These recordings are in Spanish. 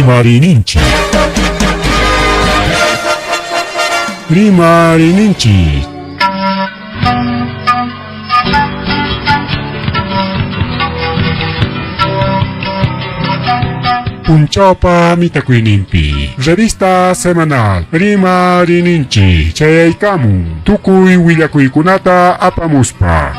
Rimarininchi. Rimarininchi. Punchaupa mitakuinimpi. Revista semanal. Rimarininchi. Chayaykamun. Tukuy willakuykunata apamuspa.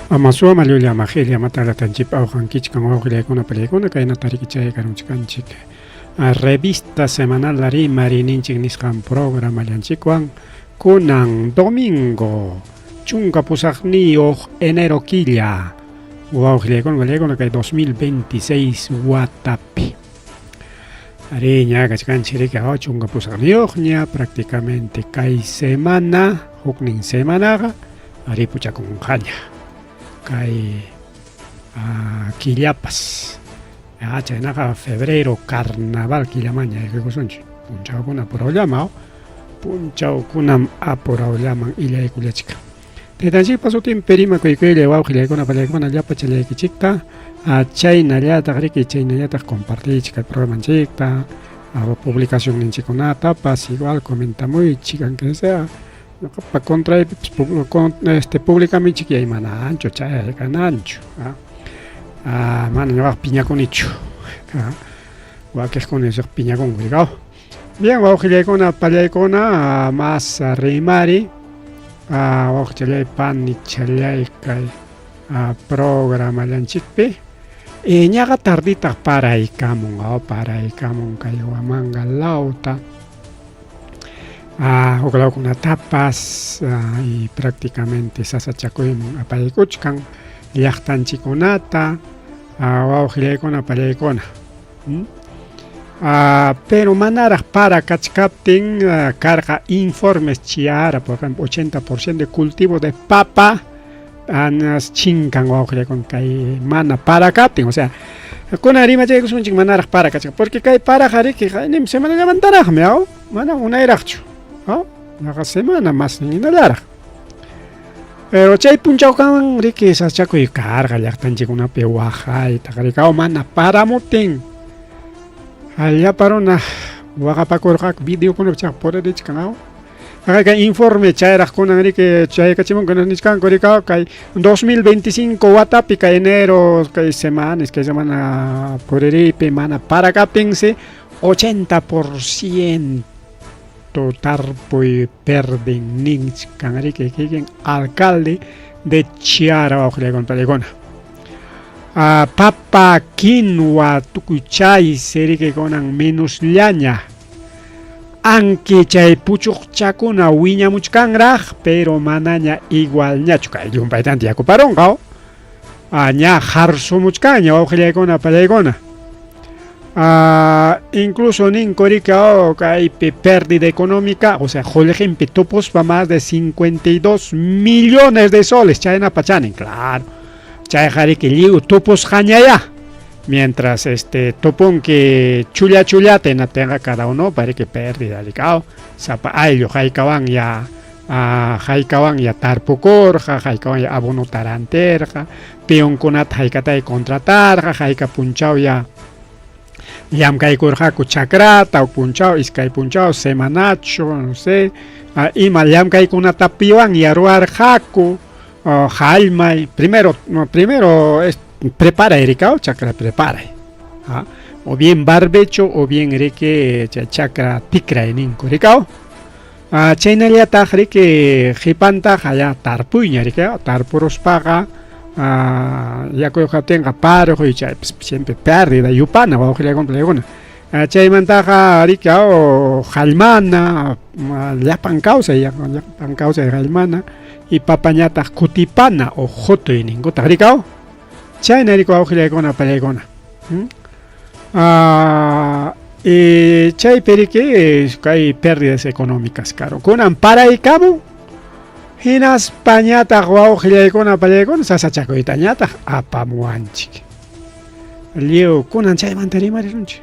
Amasua malulia magelia matala tanchip aujan kichkan augileikuna pelikuna kaina tarikichaya karunchkanchik. Revista semanal lari marininchik nisqan programa llanchikwan kunan domingo chunka pusaqniyuq enero killa augileikuna kay 2026 watapi. Ari ña kachkanchik rika chunka pusaqniyuq ña prácticamente kay semana huknin semanaqa ari puchakunqaña. Kay killapas chaynaqa febrero carnaval killamaña yaykusunchik punchawkuna apurallaman punchawkunam apurallaman illaykullachika taytanchikpa sutin perima kuykuylla wawqillaykuna palaykuna llapa chalaykichikta chaynallataq riki chaynallataq compartichik kay programanchikta publicación ninchikunatapas igual comentamuychik aunque sea para contra públicamente que hay manancho, chay canancho, man piña con hecho, que es con eso piña con cuidado. Bien, ojalá con una palaycona más rimari, ojalá pan y chalay programa lanchikpe, y ñaga tardita para y camon kayuamanga lauta. Ojalá con tapas y prácticamente sasachakuyman apaykuchkan llaqtanchikunata wawqillaykuna pallaykuna pero manaraq para kachkaptin karqa informes chiara por ejemplo 80% de cultivo de papa chinkan wawqillaykuna kay mana para kaptin o sea kuna rima chaykusunchik manaraq para kachka porque kay para qariqa nim semana levantaraqmi mana unayraqchu la semana más ni nada. Pero chay punchawkan riki sachakuy karga llaqtanchikuna pewaja y takarikao mana paramutin. Allá parona waqapakurqak video kuna chaq poradichkanao. Aga informe chayraq kuna riki chay kachimun kuna nichkan kurikao kay 2025 watapi kay enero kay semana poreripi mana para kapinsi 80% tarpuy perden ninch kanari que alcalde de Chiara con Palegona. Papa quinoa tukuchay seri que conan menos llaña. Aunque chay puchuk chakuna wiña muchkangraj, pero manaña igual ñachuka. Y un paitante ya ocuparon, ¿no? Ña jarso muchkaña con Palegona. Incluso nin korika hay pérdida económica, o sea, jolejen topos para más de 52 millones de soles, chayna pachanen, claro, chay jari que liu topos jañaya, mientras topón que chulla tenga cada uno para que pérdida, ligao, sapa ayo jaikawan ya tarpukorja, jaikawan ya abono taranterja, peón kunat jaikatay contratarja, jaika punchao ya Yamkay kurhaku chakrata o punchao, iskay punchao, semanacho, no sé, ima yamkay kunata piwan yaruar haku, jalmay, primero prepara ericao, chakra prepara, o bien barbecho o bien erique chakra tikra enin kuricao, chainalia tajrique jipanta jaya tarpuña ericao, tarpuros paga, ya que tenga paro y siempre pérdida yupana o que le complegona chaymantaqa rikao jalmana llapan causa jalmana y papañata kutipana o joto y ningún taricao chayna rico aujilekona palegona y chay perique hay pérdidas económicas caro kunan para y cabo hinas pañata aujilekona palegona sasachaco y tañata apamuanchik Leo kunan chay mantarimarisunchi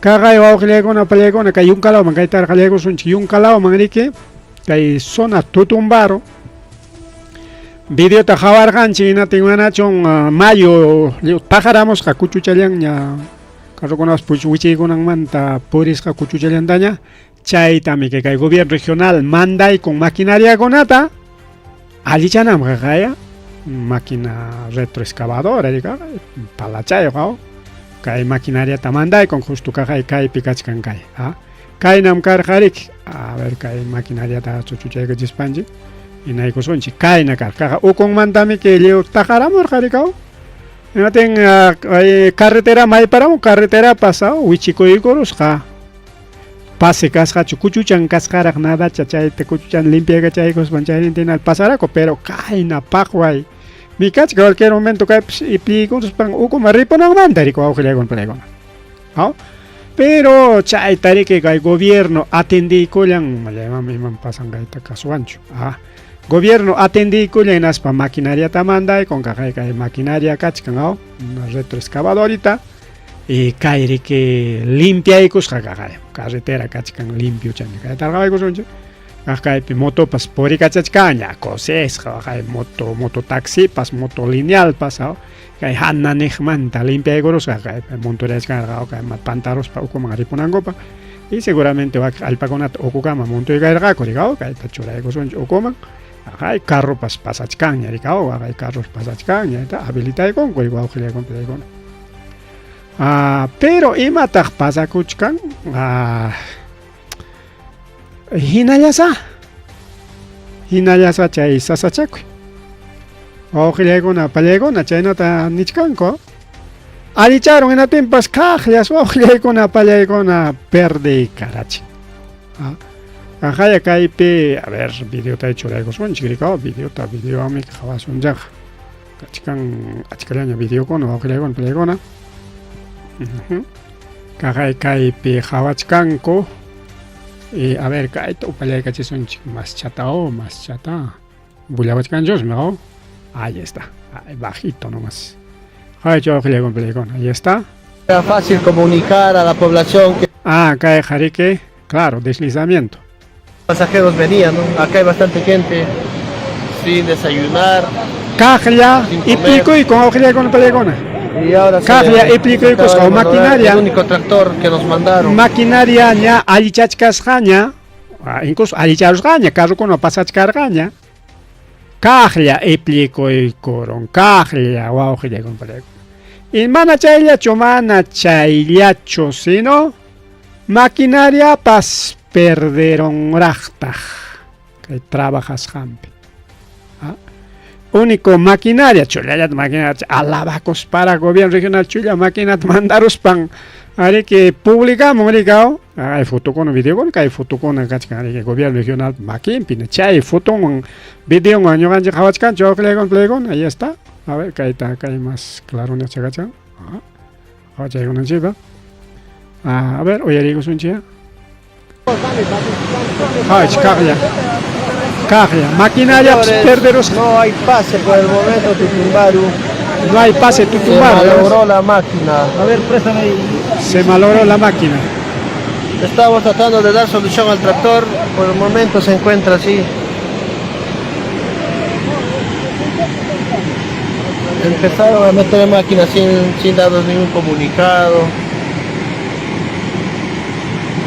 Kagay aujilekona palegona kay un calao man kay tar galego sunchi un calao man rique kay zona tutumbaro video tajawarganchi na tinganachon mayo tajaramos ka kuchuchalian nya karokonas puchuchi kunang manta puris ka kuchuchalian daña chay tami que kay gobierno regional manda y con maquinaria gonata alichanam kaya máquina retroexcavadora diga palachay kay maquinaria tamanda y con justo kay pikachkan kay kay nam karjarik a ver kay maquinaria ta chuchuchay que dispanji y nay kusonchi kay na karkaja o con mandami que leo tajaramor jarikao no ten carretera may paramo carretera pasao wichiko igoros ja pase kasja chukuchuchan kasjarak nada chachay te kuchuchan limpia kachay kos panchay tinal pasarako pero kay na pakway mi kach cualquier momento kay iplikos pang uko maripo nang mandariko aujilekon palegona pero chay tarike kay gobierno atendí kolang malema miman pasan kay takasuancho gobierno atendí kolang naspa maquinaria tamanda y con kay maquinaria kachkangao una retroexcavadorita y kay rike limpia y kus kay carretera kachkan limpio chan kay targay kusoncho kay moto pas pori kachachkaña coses kay moto taxi pas moto lineal pasao kay hanna nehmanta limpia goros kay montones cargado kay pantaros pa uko mangaripunango pa y seguramente va al pagonat okukama monto y kay korigao kay tachura goson okoma kay carro pas pasachkaña rikao kay carros pasachkaña ta habilita con igual que le compré con pero imataq pasakuchkan hinallasa chay sasachakui aujilekuna palegona chaynata nichkanko alicharon en atempas kajllas aujilekuna palegona perde karachi ajaya kaype a ver video ta hecho lego son chigrikao video ami kawasun jag kachkan achkalaña video kono aujilekon palegona kajay kaype hawachkanko a ver, kaito upalay kachi son más chata. Bulawachkan Dios, ¿no? Ahí está, bajito nomás. Ahí está. Era fácil comunicar a la población que acá jarique, claro, deslizamiento. pasajeros venían, ¿no? Acá hay bastante gente sin desayunar. Cajlia y pico y con ojilla con pelegona. Y ahora Cajlia y pico y con maquinaria. El único tractor que nos mandaron. Maquinaria ña alichachkas gaña, incluso alicharos gaña, carro con no pasachkar gaña. Cajlia y pico y coron, cajlia o ojilla con pelegona. Y mana chaylacho, sino maquinaria pas perderon rachtaj que trabajas jampe. Único maquinaria, chulaya maquinaria, alabacos para gobierno regional chulla máquina mandaros pan, haré que publicamos, maricao, hay foto con video con que hay foto con el gobierno regional maquin pina chay foto con video con año ganche hawachkan con ahí está. A ver, que hay más claro en esta gacha. Hay una chica. A ver, oye, digo, es un chica. Cajia, maquinaria, perderos. No hay pase por el momento, Tutumbaru. No hay pase, Tutumbaru. Se malogró la máquina. A ver, préstame ahí. Se malogró la máquina. Estamos tratando de dar solución al tractor. Por el momento se encuentra así. Empezaron a meter máquinas sin darnos ningún comunicado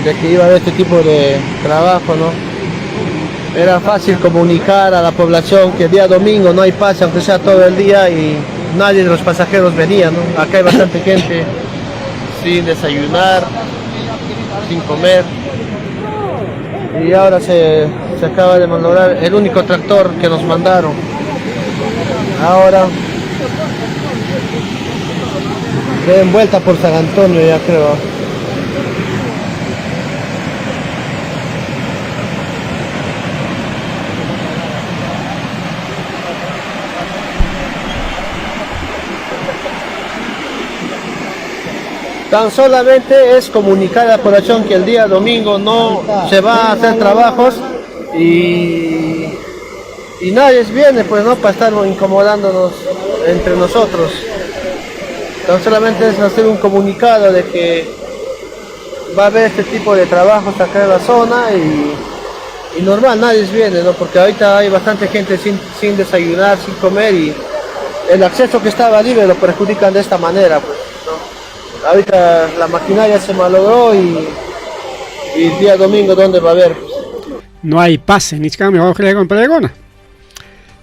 de que iba a haber este tipo de trabajo, ¿no? Era fácil comunicar a la población que el día domingo no hay pase, aunque sea todo el día, y nadie de los pasajeros venía, ¿no? Acá hay bastante gente sin desayunar, sin comer, y ahora se acaba de malograr el único tractor que nos mandaron. Ahora den vuelta por San Antonio, ya creo. Tan solamente es comunicar a la población que el día domingo no se va a hacer trabajos y nadie viene pues no para estar incomodándonos entre nosotros. Tan solamente es hacer un comunicado de que va a haber este tipo de trabajos acá en la zona y normal, nadie viene, ¿no? Porque ahorita hay bastante gente sin desayunar, sin comer y el acceso que estaba libre lo perjudican de esta manera, pues, ¿no? Ahorita la maquinaria se malogró y el día domingo ¿dónde va a haber? No hay pase, ni siquiera ojalá con pregona.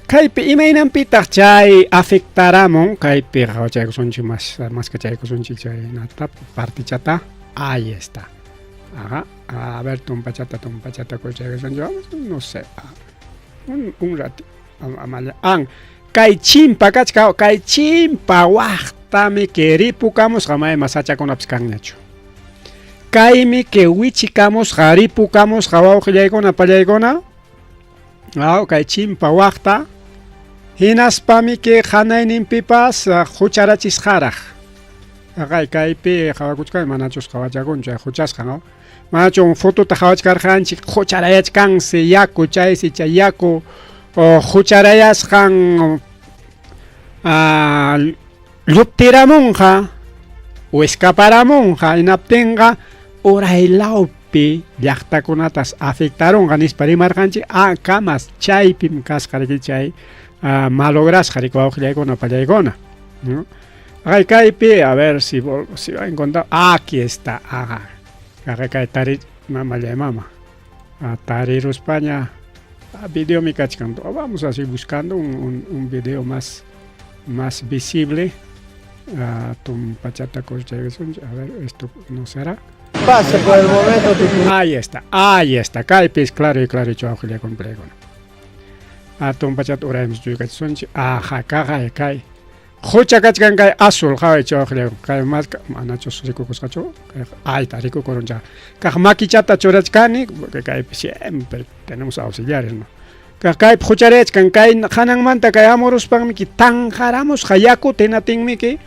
Kaipe imainan pitach chay afectaramon kaipe chay sonchi más que chay sonchi chay nata partichata. Ahí está. Ajá. A ver, tumpachata chay sonchi vamos, no sé. Un rato. Kay chimpa kachkao kay chimpa wahtami que ripukamos jamay masacha con abskannacho. Kaymi que wichikamos jaripukamos jawao jayaykona pallaykona. Kay chimpa wahta hinaspami que hanayninpipas hucharachis jaraj. Kaypi jawakuchkay manachos jawachakuncha huchasqa. Manacho foto ta jawachkarjanchik hucharayachkansi yaku chaysi chay yaku hucharayasqan luptiramunqa o escaparamunqa hinaptinqa uraylawpi llaqtakunatas afectarunqa nispa rimarqanchik kamas chaypim kasqariki chay malograsqarik wawqillaykuna pallaykuna, ¿no? Kaypi a ver si va a encontrar. Aquí está. Kay tari mama Tariru España video mi cachcando. Vamos a seguir buscando un video más visible. A ver, esto no será. Pase por el momento. Ahí está. Kaypis claro y chaujulia complejo. Tumpachat uraimus yucachunchi. Kay. Hocha kachkan kay azul jawai chaujulia. Kay más manachos ricos cacho. Ahí está rico coroncha. Maquichata chorachkani. Kay siempre tenemos auxiliares, ¿no? Kay hucharechkan kay hanan manta kay amorus pangmiki tanjaramos hayaku tenatingmi que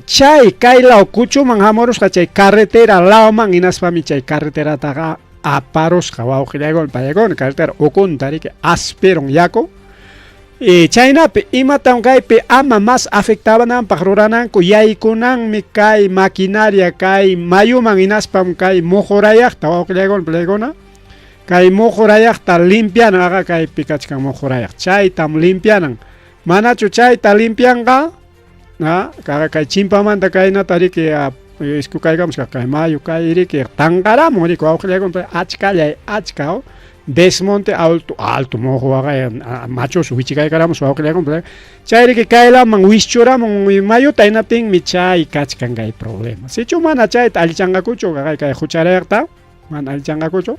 chay kay lao kuchuman amorus chay carretera lauman inaspami chay carretera taga aparos jawau gilagon payagon carretera okuntari que asperon yaku y chaynapi imatan kaypi ama más afectaban pajroranan kuyaykunan mi kay maquinaria kay mayuman inaspam kay mojorayak tawa gilagon plegona kay mojorayaqta limpianan kay pikachkan mojorayaq chaytam limpianan manachu chayta limpianqa kay chimpamanta kaynata riki iskukaykamos kay mayu kay riki tanqaramun riki wawqillaykun achka desmonte alto mojowaqa machos wichikaykaramos wawqillaykun chay riki kaylaman wischuramun mayuta hinaptinmi chay kachkan kay problema sichu mana chayta allichanqakuchu kay hucharayaqta mana allichanqakuchu.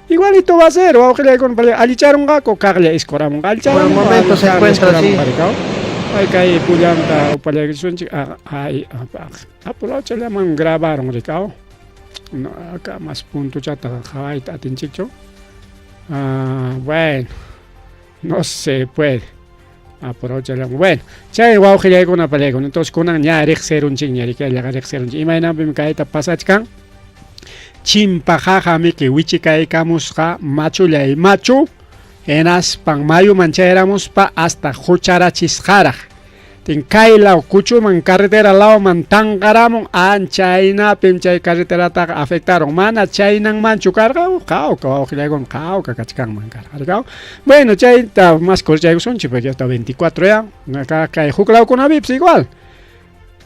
Igualito va a ser, o con alicharon gaco, carle escoramun, alicharon. Por el momento se encuentra así. Hay que ir puyanta o para que son apuracho le man grabaron recao. No, acá más punto chata, jai atinchicho. Bueno, no se puede. Apuracho le bueno. Chay guau que con una pelea con entonces con ya rexer un ching, ya rexer un ching. Imagina bim caeta pasachkan. Chimpajaja mi que wichikaykamos machu lay machu enas pan mayu manchaéramos pa hasta hucharachisjaraj tin kaylaw kuchuman carretera law man tanqaramon anchayna pimchay carretera ta afectaron mana chaynan manchu carga kau kachkan man carga bueno chayta más corchay son chipa ya está 24 ya acá kay huklaw con avips igual.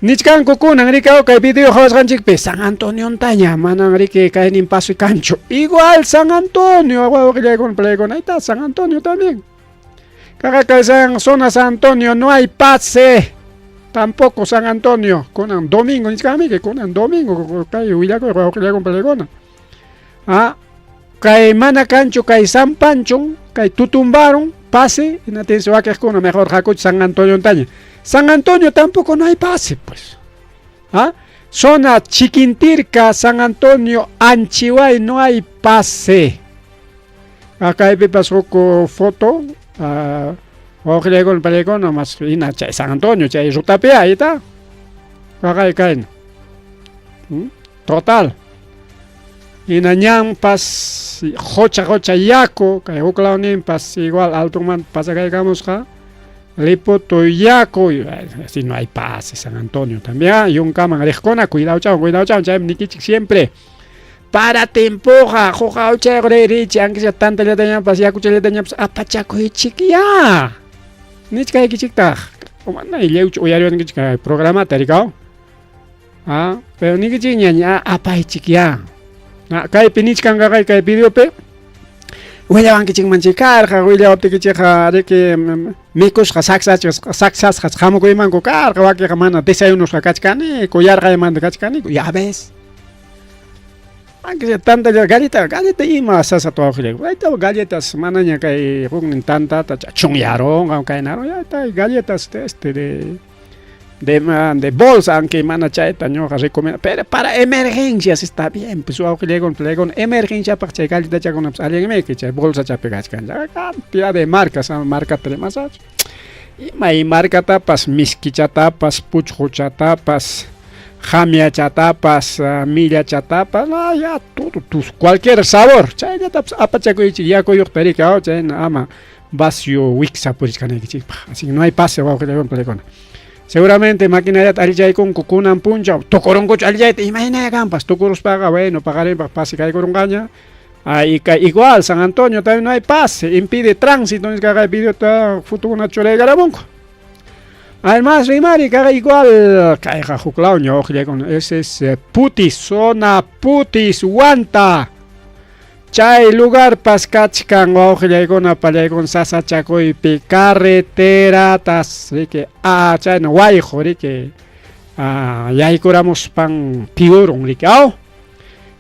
Nichkan kukunan rikao kay video hawasqanchik pe San Antonio Antaña manan riki kay nin paso y cancho igual San Antonio con plegon ahí está San Antonio también kay zona San Antonio no hay pase tampoco San Antonio kunan domingo nichkami que kunan domingo kay willako con plegona kay mana cancho kay San Pancho kay tutumbaron pase en atención a que kuna mejor jacoch San Antonio Antaña. San Antonio tampoco no hay pase, pues. Zona Chiquintirca, San Antonio, Anchihuay, no hay pase. Acá hay pasó con foto. Ojo con pelegón, nomás San Antonio, chay Rutapea, ahí está. Acá hay caen. total. Inañampas, jocha yaco, que uclaunimpas igual altuman pasa que digamos acá. Lipoto yaco, si no hay paz en San Antonio también. Y un cama de cuidado chao, ya siempre. Para te empuja, joja, richi, aunque sea tanta le dañan, pas yaco le dañan, apachaco y chiquilla. Ni chica que chiquita. Como anda y leuch, o ya lo han programa, taricao. Pero ni que chiña, apa y chiquilla. Kay pinichkan kay video pe wala wang kiching manchikar wala opti kichika de que mikos saksas khamo ko iman ko kar wa ke mana desayunos kachkani ko yar kay man kachkani ya ves aunque tanta galleta ima sasa to khile ita galletas mananya kay kung tanta ta chongyaro kay naro ya ta galletas de bolsa, aunque mana chaita no recomienda, pero para emergencias está bien, pues con emergencia para checar de ya con alguien me que bolsa cha pegas can ya cantidad de marcas, marca tremas y mai marca tapas miskicha tapas puchhucha tapas jamia chatapas milla chatapas ya todo cualquier sabor cha ya tapas apachaco y ya coyo perica cha ama vacío wixa por así no hay pase abajo que le con seguramente maquinaria alijay con kukunan puncha tocorongo alijay te imagina campas tocoros paga bueno pagaré para pase cae corungaña ahí igual San Antonio también no hay pase impide tránsito es que haga video ta futuro una chole garabonco además rimari que haga igual caiga juclaño ojo con ese es putis zona putis guanta chay lugar paskachkan ojle con apale con sasa chacoy pi carretera tas que chay no guay jori que ya curamos pan tiburón ricao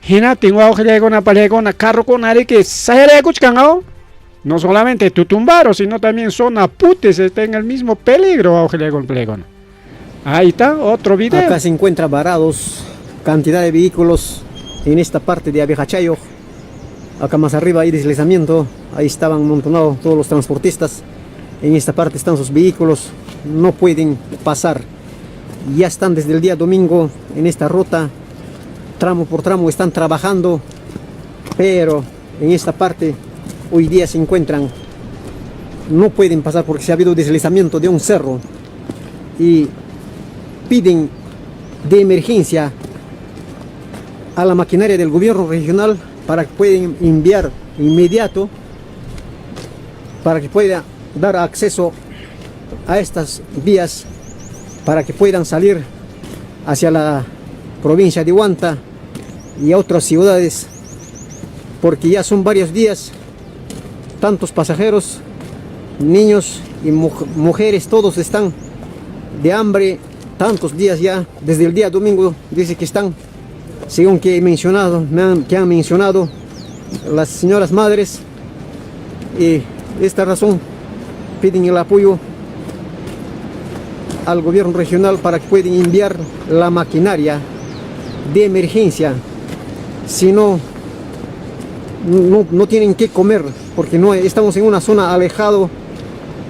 hina tengo ojle con apale con carro con ari que sale kuchkan no solamente tutumbaro sino también zona putes está en el mismo peligro ojle con plegon ahí está otro video acá se encuentra varados cantidad de vehículos en esta parte de Abejachayo. Acá más arriba hay deslizamiento, ahí estaban amontonados todos los transportistas. En esta parte están sus vehículos, no pueden pasar. Ya están desde el día domingo en esta ruta, tramo por tramo están trabajando, pero en esta parte hoy día se encuentran, no pueden pasar porque se ha habido deslizamiento de un cerro y piden de emergencia a la maquinaria del gobierno regional para que puedan enviar inmediato, para que pueda dar acceso a estas vías, para que puedan salir hacia la provincia de Huanta y a otras ciudades, porque ya son varios días, tantos pasajeros, niños y mujeres, todos están de hambre, tantos días ya, desde el día domingo, dice que están, según que han mencionado las señoras madres, y esta razón piden el apoyo al gobierno regional para que puedan enviar la maquinaria de emergencia, si no tienen que comer, porque no estamos en una zona alejado,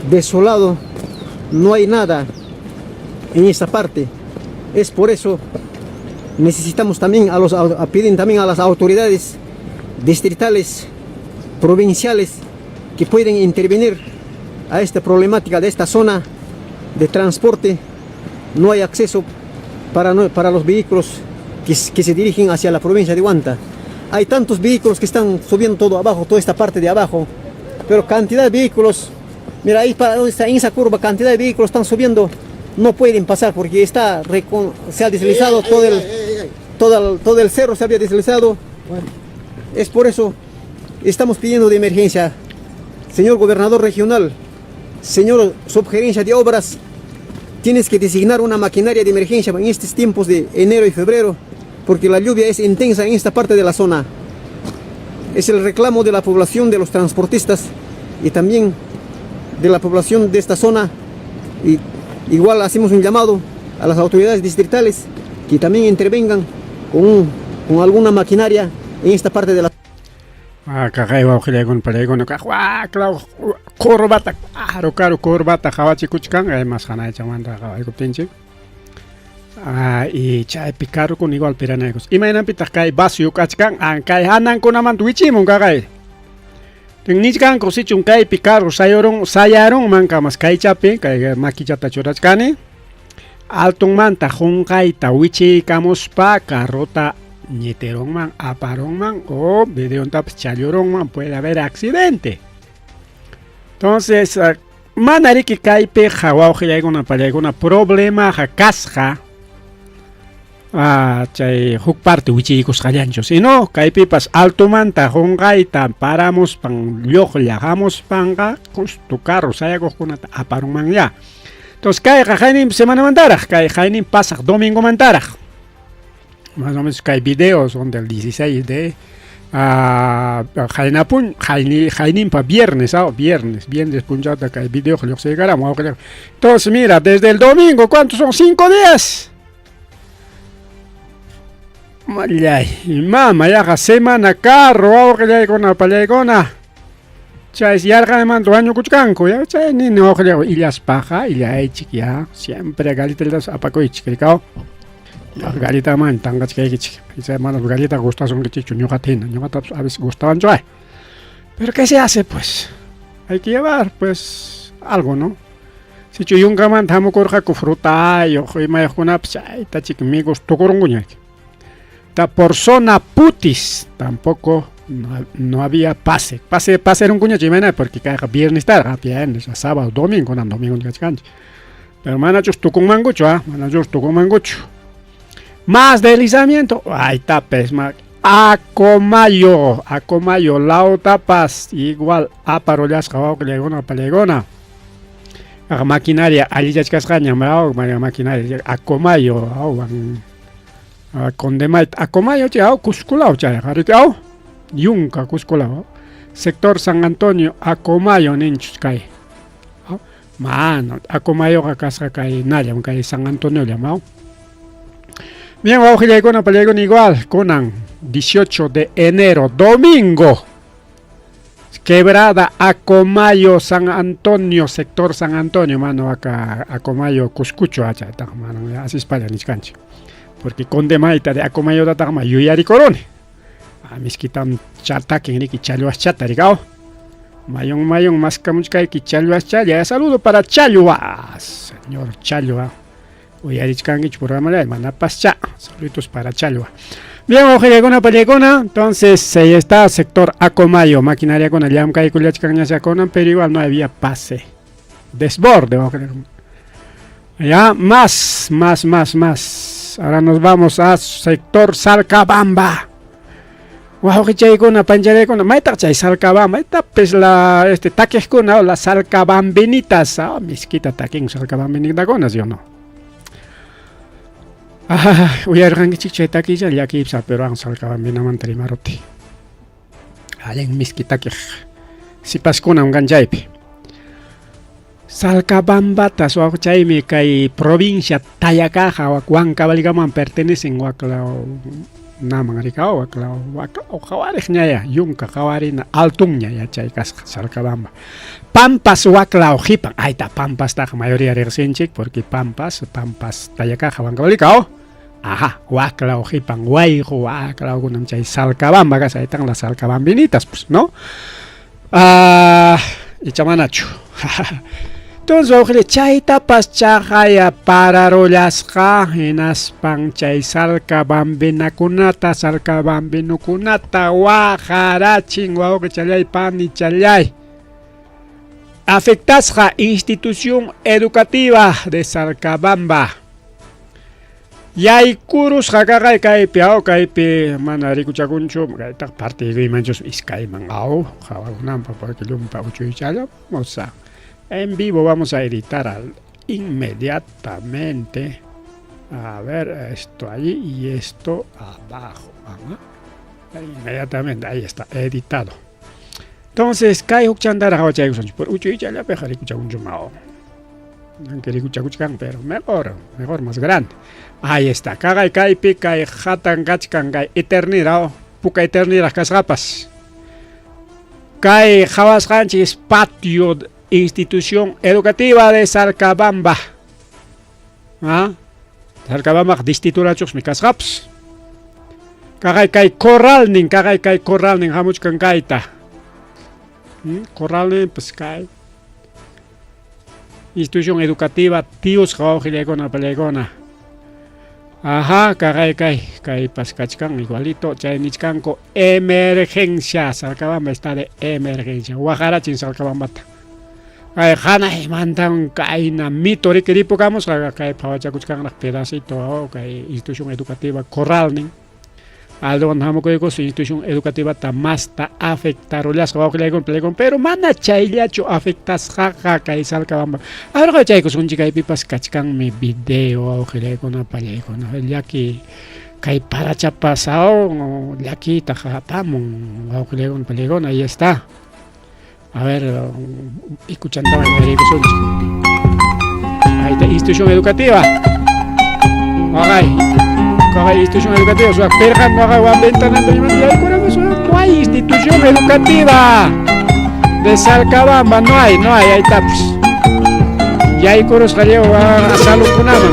desolado, no hay nada en esta parte. Es por eso necesitamos también piden también a las autoridades distritales, provinciales, que pueden intervenir a esta problemática de esta zona de transporte. No hay acceso para los vehículos que se dirigen hacia la provincia de Huanta. Hay tantos vehículos que están subiendo todo abajo, toda esta parte de abajo, pero cantidad de vehículos, mira ahí para donde está en esa curva, cantidad de vehículos están subiendo, no pueden pasar porque se ha deslizado todo el cerro, se había deslizado. Es por eso estamos pidiendo de emergencia, señor gobernador regional, señor subgerencia de obras, tienes que designar una maquinaria de emergencia en estos tiempos de enero y febrero, porque la lluvia es intensa en esta parte de la zona. Es el reclamo de la población, de los transportistas y también de la población de esta zona. Y igual hacemos un llamado a las autoridades distritales que también intervengan con alguna maquinaria en esta parte de la Y chay picar con igual piranegos. Imagínate kay basio kachkan kay hanan con aman tuichimun kagay. Tengnichkan cosichun kay picar sayaron manka mas kay chapi kay makichata churachkani. Altung manta hunkay tawichi kamuspa carrota ñeterong man aparong man o video tap chalyorong man puede haber accidente. Entonces manariki kaype hawauji hay problema hakasja. Chay huk parte wichikos kallancho. Si no, kaypipas alto manta hongaita paramos pan viajamos panga tu carro sayago kunata aparong man ya. Entonces kay jainim semana mandaraj, kay jainim pasak domingo mandaraj. Más o menos kay videos son del 16 de jainim pa viernes, viernes punchata kay video que se llegará. Entonces mira, desde el domingo, ¿cuántos son? 5 días. Malay, mama ya semana carro ahora con la palegona. Chay si alga de mando año cuchcanco ya chay ni no creo illas paja y la chiquia siempre galita las apacoy chiquicao. Galita man tanga chiquichi. Esa manos galita gusta son que chichu ñogatina, ñogatas a veces gustaban yo. Pero qué se hace pues? Hay que llevar pues algo, ¿no? Si chuyunga man tamo corja con fruta y ojo y mayo con apsa, ta chiquimigos tocoronguña. Por zona putis tampoco no había pase era un cuño chimena porque cada viernes tarde viernes sábado domingo de cancha pero manachos tu con mangucho más deslizamiento ay tapes más acomayo lao tapas igual aparollas cabao que le una palegona la maquinaria allí ya cascaña maquinaria acomayo con demais acomayo chao cusculao chao haricao yunca cusculao sector San Antonio acomayo ninchus kai mano acomayo casa kai naya kai San Antonio llamado bien ojo ya con apalegon igual conan 18 de enero domingo quebrada Acomayo San Antonio sector San Antonio mano acá Acomayo Cuscucho acha mano así es para niscancho porque con demaita de Acomayo da tama yuyari corone a mis quitan chata que ni quichaluas chata rigao mayong más camuchkai quichaluas chaya saludo para Chalua señor Chalua uyari chkangich programa de manapascha saludos para Chalua bien oje con una palegona entonces ahí está sector Acomayo maquinaria con el yamkai kuliachkanya saconan pero igual no había pase desborde ya más ahora nos vamos a sector Salcabamba. Wow, que chay con una panchale con maita chay Salcabamba. Esta pues la taques con la Salcabambinitas. Misquita taquín Salcabambinita con ¿sí o no? Voy a arrancar chiche taquilla ya que ipsa pero ang Salcabambina mantri maroti. Aleng misquita que si pascuna un ganjaipi. Salcabamba taso chaymi kay provincia Tayakaja o Huancaveligaman pertenecen waklao naman rikao waklao jawarij ñaya yunka jawarina altuña ya chaykas Salcabamba Pampas waklao hipan aita Pampas ta mayoría recienchik porque Pampas Tayakaja Huancavelica ajá waklao hipan waijo waklao kunam chay Salcabamba kas aitan las Salcabambinitas pues no y chamanacho entonces, ojalá chay tapas chahaya para rolasca en aspan chay Salcabambinakunata Salcabambinukunata wajarachin waoke chalay pani chalay afectasja institución educativa de Salcabamba yay kurus hakakay kaypi kaypi mana rikuchakunchu kayta partido y manchos iskayman jawagunampa porque lumpa uchuy chala mosa. En vivo vamos a editar inmediatamente. A ver, esto allí y esto abajo. Inmediatamente, ahí está, editado. Entonces, Kai Hukchandara Hawachay por Uchuy ya le pejaré un chumao. No quería escuchar, pero mejor, más grande. Ahí está, Kagay Kai Pika y Hatan Gachkan Kai Eternidad, Puka Eternidad Casrapas. Kai Jawas Hanchis Patio Institución Educativa de Salcabamba. Salcabamba distiturachos mi casgaps. Kagay corralning hamuch kankaita. Corralning pues kay. Institución educativa tíos Jaujilegona Pelegona. Ajá, kay paskachkan igualito, chaynichkanko emergencia, Salcabamba está de emergencia. Guajarachin Salcabambata. Kay jana mantan kay na mito riquiripocamos, kay pawachakuchkan las pedacito, kay institución educativa corralning. Aldo hamukoyko su institución educativa tamasta afectarolas Jaujilegon, pero mana chayllacho afectas jaja kay Salcabamba. Ahora chayko sunchi kay pipas kachkan mi video Jaujilegona palegona. Yaki kay paracha pasao, yaki tajatamon Jaujilegon palegona, ahí está. A ver, escuchando el sunchi. Ahí está, institución educativa. Okay. Institución educativa, o sea, perjan no haga ventana, no hay institución educativa de Salcabamba, no hay, ahí está. Y hay coros jaleo a salud con nada.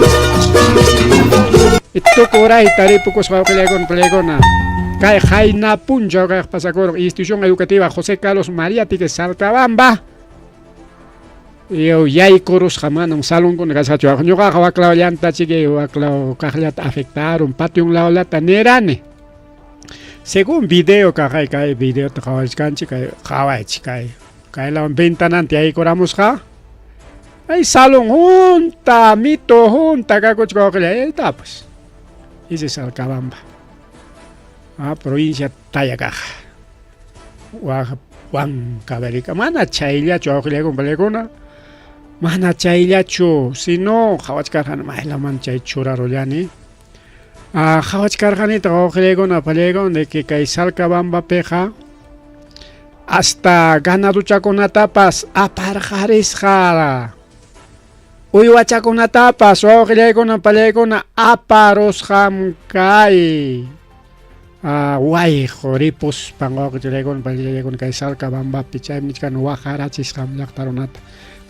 Esto cora y taripocos va a pelear con plegona. Cae Jaina Punja, que pasa con institución educativa José Carlos María Tique Salcabamba. Yo ya hay coros jamás un salón con el yo hago a clavo llanta chique o a clavo cajlat afectar un patio un lado la tanerane según video cae video te jawai canchi cae la ventana ahí coramos ja hay salón junta mito junta cacocho que está pues ese es Salcabamba provincia Tayacaja Juan Caberica mana chailla chocle con pelegona Mana chayllachu, si no, Jawachkarhan, la mancha chura rollani. Jawachkarhanita, Jaujilegona Palegón, de que kay Salcabamba peja, hasta ganaducha con atapas, aparjares jara. Uywacha con atapas, Jaujilegona Palegona, aparos jam kay. Guay, joripus, Jaujilegona Palegón, kay Salcabamba, pichay, michkan, wajarachis jam lactaronata.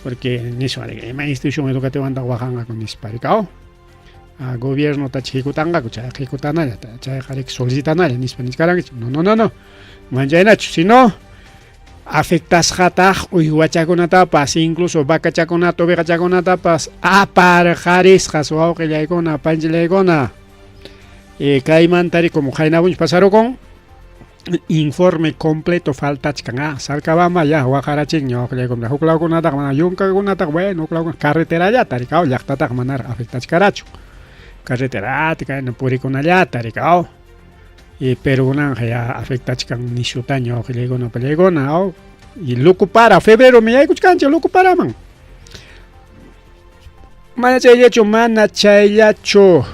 Porque ni eso hay una institución educativa anda guajanga con disparicao gobierno ta chikutanga kucha ejecutana ya ta chajarek solicitana ya nispaniskarang no manjaina sino afectas jataj uyhuachakunata pas incluso vacachakunata ovejachakunata pas aparjaris jaswao que yaikona panjilegona kaimantari como jainabunch pasaron con informe completo falta changa Salcabamba ya Guajarachin yo que con la jucla con nada mana yunca con nada bueno con carretera ya taricao ya está manar afecta characho carretera tica no puri con allá taricao pero una ya afecta chican ni chutaño que con pelegona y loco para febrero me hay cuchcancha loco para man mana chayacho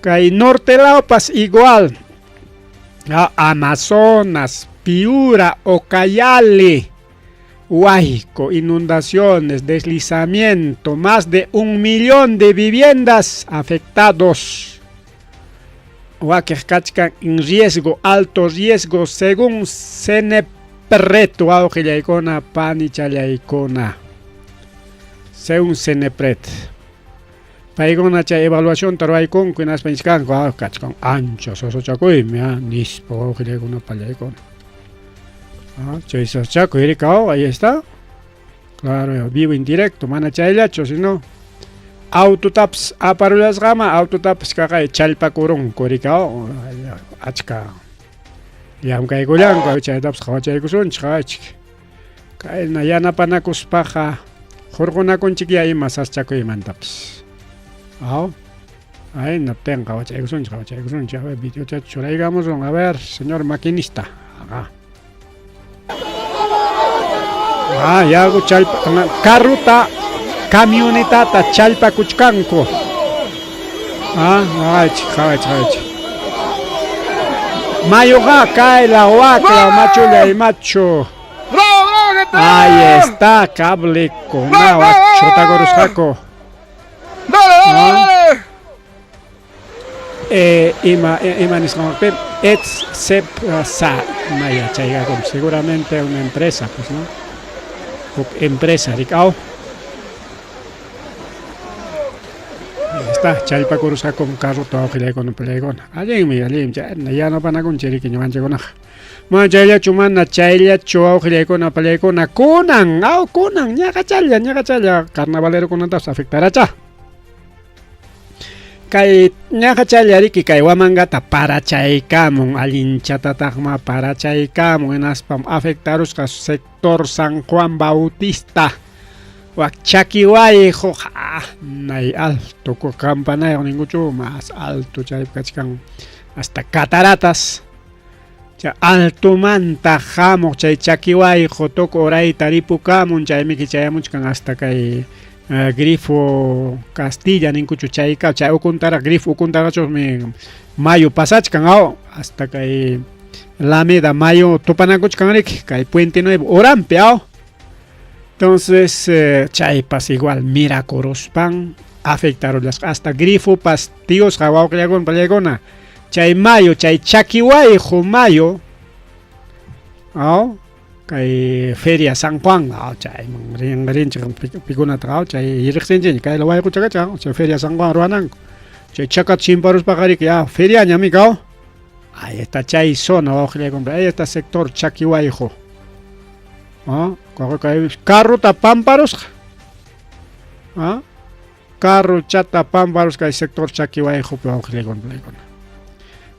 kai norte lao pas igual Amazonas, Piura, Ocayali, Huájico, inundaciones, deslizamiento, más de 1 millón de viviendas afectados. Huaquejcachcan en riesgo, alto riesgo, según Cenepret, Huajilegona, Panichalaicona. Según Cenepret. Paigona cha evaluación taruay con que nas penscan con ancho soso chacoy me nispo que una palegona chaiso chaco iricao ahí está claro vivo en directo mana chailacho si no autotaps aparulas gama autotaps caca chalpa curón coricao achka yam kai golan ka chaitaps khawachay kusun chach kai na yana panacus paja jorgona con chiqui ahí masas chacoy mantaps ahí no tenga, a ver, video chat, digamos, a ver, señor maquinista. Ya hago chalpa, carruta, camioneta, chalpa cuchcanco. Mayoga, cae la huaca, macho y macho. Ahí está, cable con agua, chotagorusjaco. Dale. Imanis como sep sa maya chaiga como seguramente una empresa pues no empresa ricao Está chaypa kurusqa con carro todo con pelegona. Allim ya no van a con chiri que no van con. Man chayllachu mana chayllachu awqillaykuna pallaykuna kunan ñaqa challa carnavalero kunatas afectaracha. Kay ñaqa challariki kay wamangata parachaykamun allinchatataqma parachaykamun enaspam afectarusqa sector San Juan Bautista. Chaquihuayjo, nay alto, campanayo, ningucho más alto, chay kachkan hasta cataratas. Cha alto manta jamo, chay Chaquihuayjo, toco oray taripucamun, chay miki chayamuchkan hasta kay grifo Castilla, ningucho chayka, chay ukuntara grifo ukuntaracho mayo pasachkan hasta kay Lameda mayo topanakuchkan rik, kay Puente Nuevo, orampe Entonces, chaypas igual, mira corospan, afectaron hasta grifo, pastillos, jabao que con palegona, chay mayo, chay Chaquihuayjo mayo, kay Feria San Juan, chay rin picuna trao, chay irexenjen, kay lo vaya kuchaga, chay Feria San Juan ruanang, chay chacat chimparus pagari que feria ñamicao, ahí está chay zona, ahí está sector Chaquihuayjo. Carro tapamparos, carro chata pamparos que hay sector Chaquihuayjo peor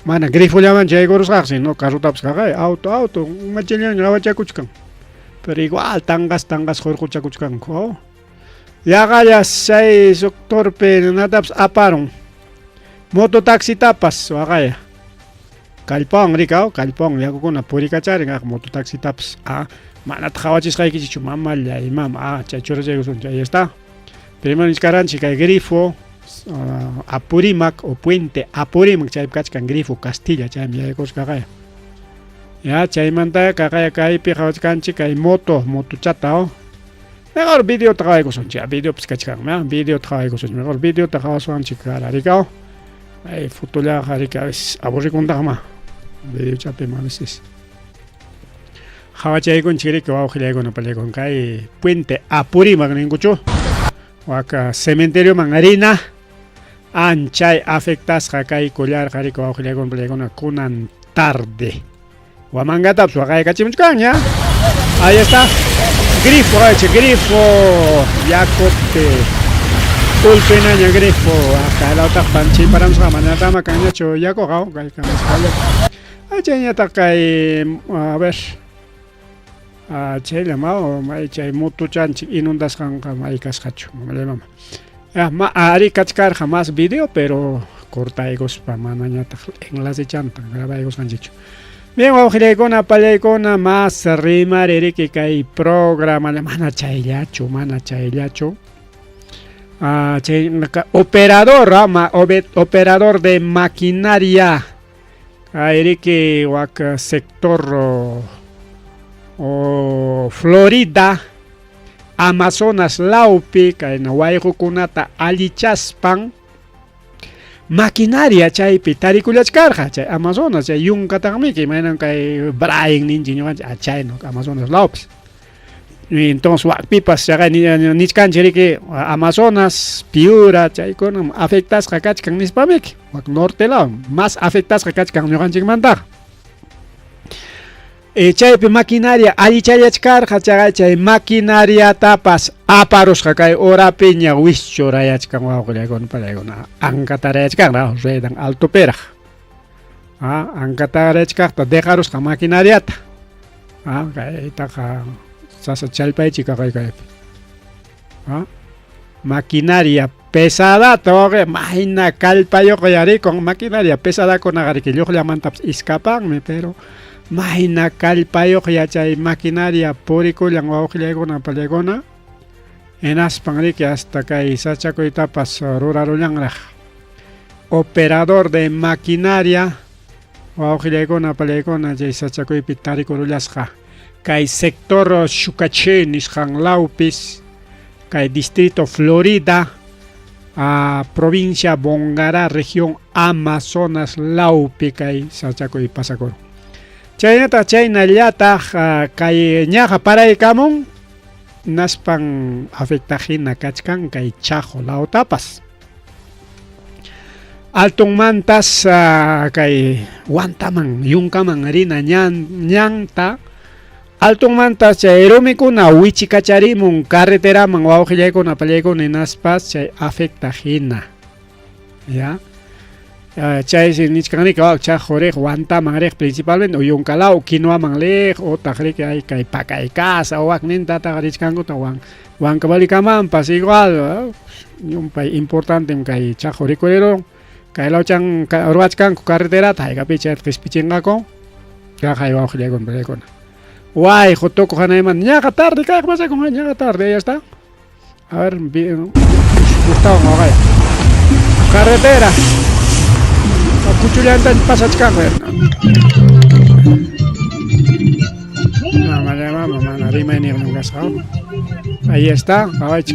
mana grifo llaman chaygoros si no carro taps auto machilian graba chacuchkan pero igual tangas jorco chacuchkan ya gallas seis sector pe nataps aparon mototaxi tapas agaya kalpong ricao kalpong ya con puricachari mototaxi taps mana trabajis kay kichi mama ya imam chachoro ahí está primero niscaranchi kay grifo Apurimac o puente Apurimac chay kachkan grifo Castilla chay mi kos kagaya ya chay manta kagaya kay pijawachkanchi kay moto chata mejor video trabajo son cha video pskachkan video trabajo son mejor video trabajo son chikara ricao ay fotola harika es aburriconda ma video chape maneses Hawachay con chiri que va a con apalegon kay puente Apurimac ningucho waka cementerio mangarina anchay afectas kay collar kay ko va con apalegon kunan tarde wamangata suakay kachimuchkan ya ahí está grifo yacote ulpenaña grifo acá la otra panchi para nos manata macañacho yaco gao kay kamasale achenya takay a ver chay llamado may chay moto chanchi inundas kanka may kascacho mama ari kachkar jamás video pero corta egos pa manaña enlace chanta graba egos kanchicho bien wawqillaykuna pallaykuna más rimari que kay programa mana chayllacho chay operador de maquinaria que wak sector Florida, Amazonas Laupi, Kainawaihu Kunata, Alichaspan, maquinaria chaypi tarikulachkarqa chay Amazonas chay yunkatanmiki maynan kay Brian ninjiñuwan chay no Amazonas Laupi. Entonces wakpipas chay nichkanchiriki Amazonas Piura chay con afectas kachkan nispamiki wak norte lao más afectas kachkan ñuqanchikmanta. Chaypi maquinaria allichayachkarqa chay maquinaria tapas aparos kay orapi ña wischurayachkan wawqillaykuna pallaykuna ankatarayachkan ruedan altoperaq ankatarayachkaqta dejarusqa maquinariata kaytaqa sasa challpaychika kaypi maquinaria pesadata mahina kallpayuq yarikun maquinaria pesadakunaqa lluqllamantapas iskapanmi pero mahina kallpayuq yachay maquinaria purikullan wawqillaykuna pallaykuna enaspan riki hasta kay sachakuytapas rurarullanraq operador de maquinaria wawqillaykuna pallaykuna chay sachakuypi tarikurullasqa kay sector Xucaché nisqan lawpis kay distrito Florida provincia Bongará región Amazonas lawpi kay sachakuy pasakuru chaynallata kay ñaqa paraykamun naspan afectajina kachkan kay Chajo lautapas Altong mantas kay wantaman yungkaman harina ñanta altong mantas chay rumikuna wichikacharimun carreteraman wawqillaykuna pallaykuna hinaspas chay afecta hina ya chay nichkanrika chay jorek wantaman rek principalmente uyunkalaw kinuaman lej otaq rek ay kay pakay casa wakninta taqarichkankuta wankabalikamanpas igual yumpay importante kay chay jorekurero kay lawchan ruachkanku carreterata haykapi chay qispichingako kaqay wawqillaykuna pallaykuna guay jotoko hanayman ñaqa tarde kaq pasakun ñaqa tarde ya está a ver Gustavo Mogaya carretera kuchullanta pasachkan mana rimayniq kasqa ahí está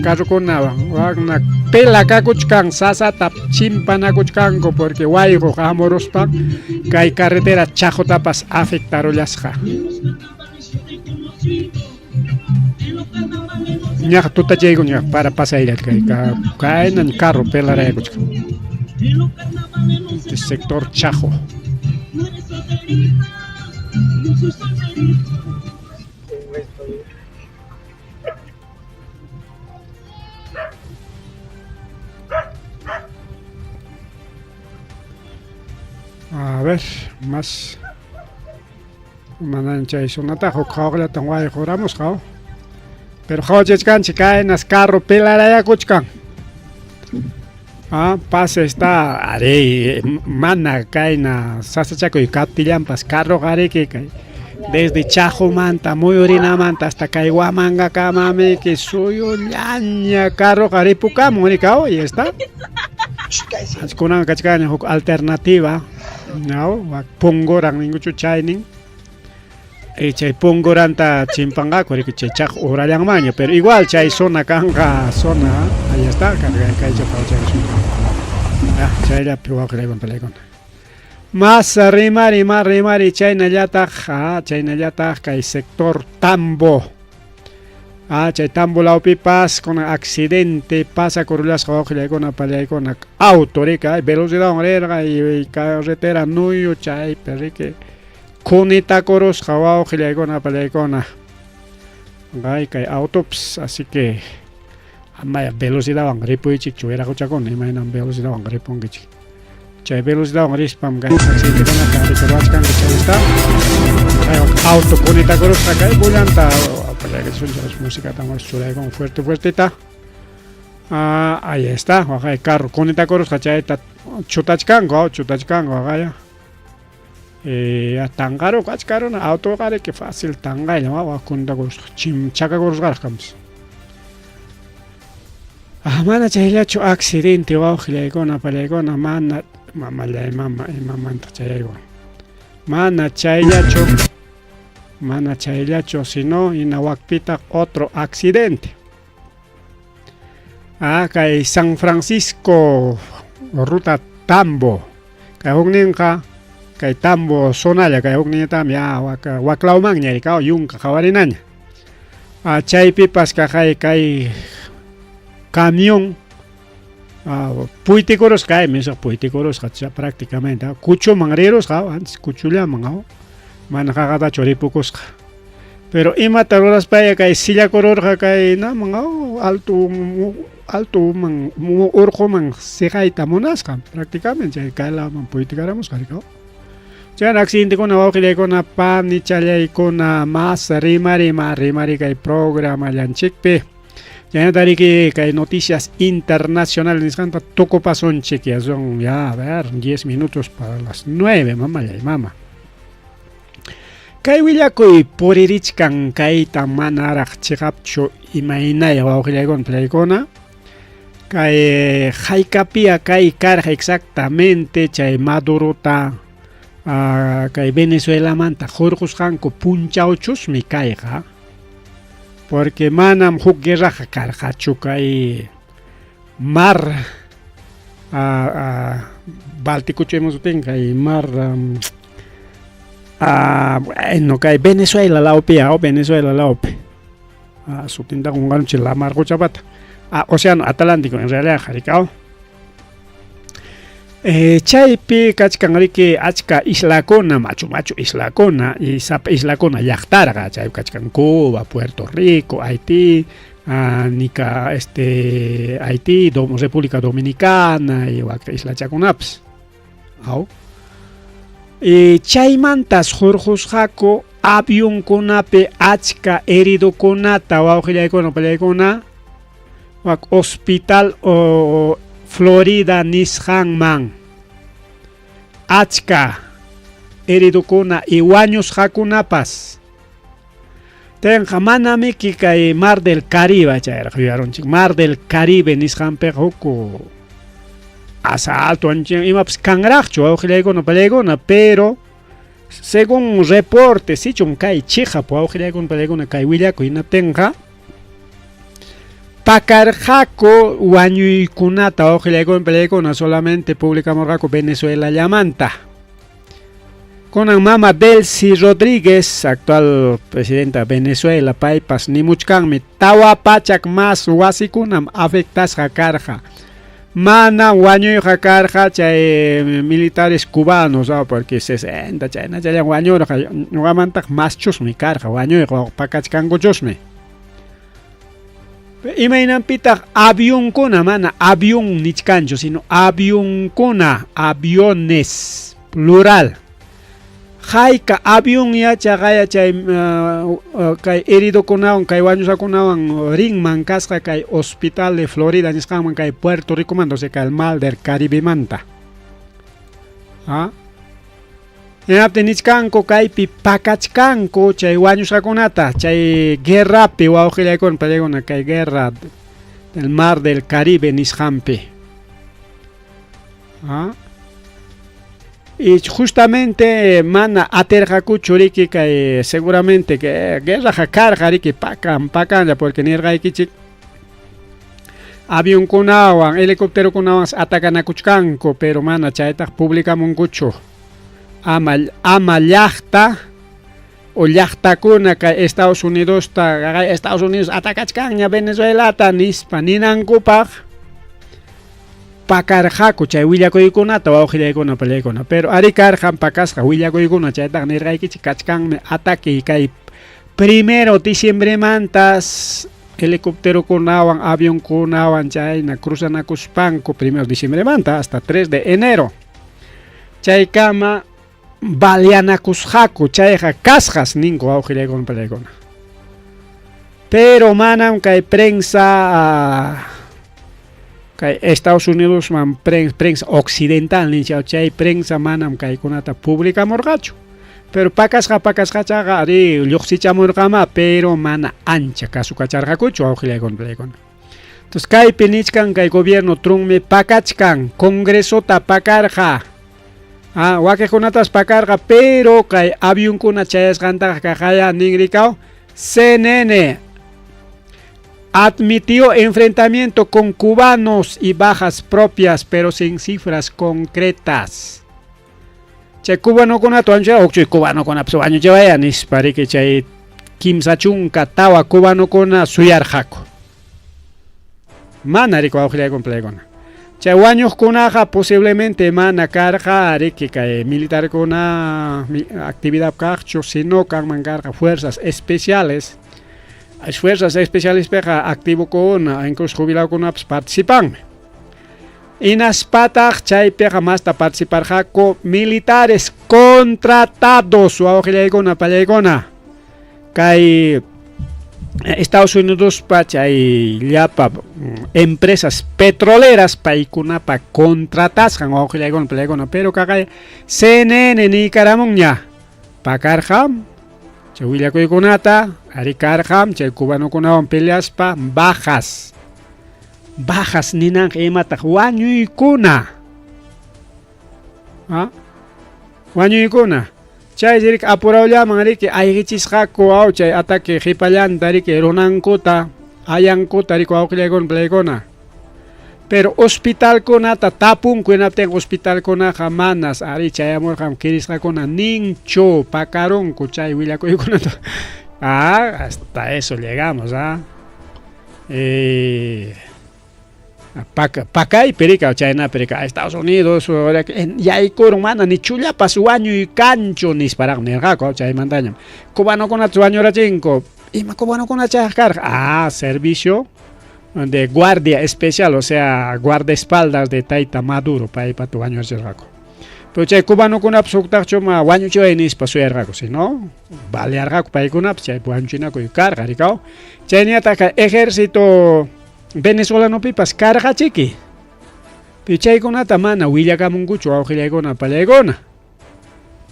carrukunawan waqna pela kakuchkan sasata chimpanakuchkanku porque wayqu amorospa kay carretera chajotapas afectarullasqa ñaqa tutachayku ñaqa para pasaylla kaynan carro pelaraykuchkan este sector Chajo. A ver, más manancha y sonata jokawla tan guay joramos kao. Pero jawchechkan chikaen as carro pelaraya kuchkan. Pase está are mana kaina sasachaco y katillampas carro gareke kay desde Chajo manta muy orina manta hasta Kaihuamanga kamame que suyo llaña carro garepuka monica hoy está kuna kachkanya alternativa no pongorang ninguchu chaining chay pongoranta chimpanga que chay Chajo oralang maña pero igual chay zona kanga zona ahí está kanga chay chaylla piwaqlaywan pallaykuna mas rimari chaynallataq kay sector Tambo chay Tambo lawpipas con accidente pasakurullasqa wawqillaykuna pallaykuna auto rika velocidad rirqa y carretera nuyo chaypi riki kunitakurusqa wawqillaykuna pallaykuna kay autops así que amaya velocidad wan ripuychik chuiraquchakuna imaynan velocidad wan ripunkichik chay velocidad wan rispam kay accidentekuna rikurwachkanku chay está auto kunitakurusqa kay bullanta apallaykichunchik músicata churaykun fuertita ahí está waqay carro kunitakurusqa chayta chutachkanku waqaya tanqaru kachkaruna auto qari que fácil tanqaylla wawa kunitakurusqa chimchakakurusqarqamus mana chayllachu accidente wawqillaykuna pallaykuna mana mamanta chayaykuna mana chayllachu sino hinawaqpitaq otro accidente kay San Francisco ruta Tambo kay hukninqa kay Tambo zonalla kay huknintam ya waklawmanña rikaw yunka qawarinaña chaypipas kay camión puytikurusqa misaq puytikurusqa prácticamente kuchuman rirusqa antes kuchullaman mana qaqatachu ripukusqa pero imata ruraspaya kay sillakururqa kay naman altuman urquman siqayta munasqa prácticamente chay kaylaman puytikaramusqa rikaw chay accidentekuna wawqillaykuna pani challaykuna mas rimari kay programallanchikpi Yanatari que hay noticias internacionales nisqanta toco pasonche que son ya a ver 10 minutos para las 9 mamá kay willakuy puririchkan kayta manaraq chiqapchu imaynaya wawqillaykuna pallaykuna kay haykapia kay karqa exactamente chay Madurota kay Venezuela manta hurqusqanku punchawchusmi kayqa porque manam huk guerraqa karqachu kay mar Bálticochu hemos utin kay mar bueno kay Venezuela lawpi Venezuela lawpi sutinta kunganchi la mar Guchapata Océano Atlántico en realidad jarikao Chaypi kachkanriki achka islakuna, machu islakuna, y sapa islakuna llaqtarqa, chay kachkan Cuba, Puerto Rico, Haití, nika Haití, República Dominicana y waka islachakunapas. Aw. Chaymantas hurqusqaku avionkunapi achka heridokunata wawqillaykuna pallaykuna wak hospital o Florida nisqanman achka heridokuna y wañusqakunapas tenqa manami kay Mar del Caribe chayraq yuyaronchik Mar del Caribe nisqanpiqa huku asalto imapas kanraqchu wawqillaykuna pallaykuna pero según reporte sichun kay chiqap wawqillaykuna pallaykuna kay willakuy hinaptinqa pakarqaku wañuykunata wawqillaykuna pallaykuna solamente publicamurqaku Venezuela llamanta kunan mama Delcy Rodríguez actual presidenta Venezuela paypas nimuchkanmi tawa pachak mas wasikunam afectasqa karqa mana wañuyqa karqa chay militares cubanos porque 60 chayna chayan wañurqa ñuqamantaq mas chusmi karqa wañuyqa pakachkankuchusmi imaynanpitaq avionkuna mana avión nichkanchu sino avionkuna aviones plural hayka avión yachaqaya chay kay heridokunawan kay wañusqakunawan rinman kasqa kay hospital de Florida nisqanman kay Puerto Rico manta o sea kay Mar del Caribe manta hinaptin nichkanku kaypi pakachkanku chay wañusqakunata chay guerrapi wawqillaykuna pallaykuna kay guerra del Mar del Caribe nisqanpi y justamente mana aterqakuchu riki kay seguramente que guerra karqa riki pakan porque nirqaykichik avionkunawan helicópterokunawan atacanakuchkanku pero mana chaytaq publicamunkuchu ama llaqta o llaqtakuna kay Estados Unidos atacachkanña Venezuelata nispa ninankupaq pakarqaku chay willakuykunata wawqillaykuna pallaykuna pero ari karqan pakasqa willakuykuna chaytaq nirqaykichik kachkanmi ataque kay 1 diciembre mantas helicópterokunawan avionkunawan chayna cruzanakushpanku 1 diciembre manta hasta 3 de enero chaykama baleanakusqaku chayqa kasqas ninku wawqillaykuna pallaykuna pero manam kay prensa kay Estados Unidos man prensa occidental nincha chay prensa manam kaykunata publicamurqachu pero pakasqa chaqa ari lluqsichamurqama pero mana ancha kasukacharqakuchu wawqillaykuna pallaykuna entonces kaypi nichkan kay gobierno Trumpmi pakachkan congresota pakarqa wakiqkunatas pakarqa pero kay avionkuna chayasqantaqa kaqaya ninrikaw CNN admitió enfrentamiento con cubanos y bajas propias, pero sin cifras concretas. Chay cubano con atuancha, o chay cubano con absuaño llevayanis, para que chay kimsachunka tawa cubano con suyarjaco. Mana rico auxilia con plegona. Chay waños kunaja posiblemente mana carga que kay militar con actividad cacho, sino que carga fuerzas especiales. Las fuerzas especiales peja activo con incluso jubilado con participan. Inas patach chay peja más ta participar jaco militares contratados o auxilia pallaykuna kay Estados Unidos pa chay llapa empresas petroleras paykuna pa contratas kan auxilia pallaykuna pero kay CNN ni karamunya pakarjam chay willakuykunata ari karqam chay cubanokunawan peleaspa bajas ninan imataq wañuykuna wañuykuna chay dirik apurawllaman riki ayqichisqaku aw chay ataque qhipallanta riki runankuta ayankuta riku awqillaykuna pallaykuna pero hospitalkunata tapunku hinaptin hospitalkunaqa manas ari chayamurqam kirisqakuna ninchu pakarunku chay willakuykunata hasta eso llegamos Pacay perica China perica Estados Unidos ya hay mana ni chula pa su año y cancho ni para nergaco chay mandaña cubano con su año rachinco y ma cubano con carga servicio de guardia especial, o sea guardaespaldas de Taita Maduro para tu año rachinco pero chay cubano con absoluta choma año choenis pa su ergaco si no vale argaco para con chay buan china con carga ricao chay ni ataca ejército venezolano pipas carga chiqui pichay con mana huilla camungucho aujile con palegona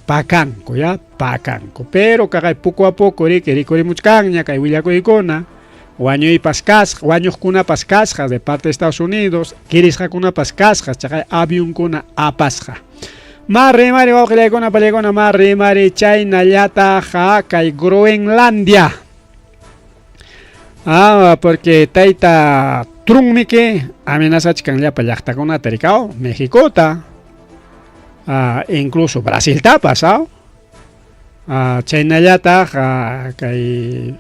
pacanco ya pacanco pero caga poco a poco rico muchcaña que huilla con icona guaño y pascas guaños con pascasjas de parte de Estados Unidos quieres con pascasjas chaga avión con apasja marre mare aujile con palegona marre mare China yata ja kai Groenlandia. Porque taita trunmike amenaza chicanlia payacta con atericao México ta incluso Brasil ta pasado China ya ta kai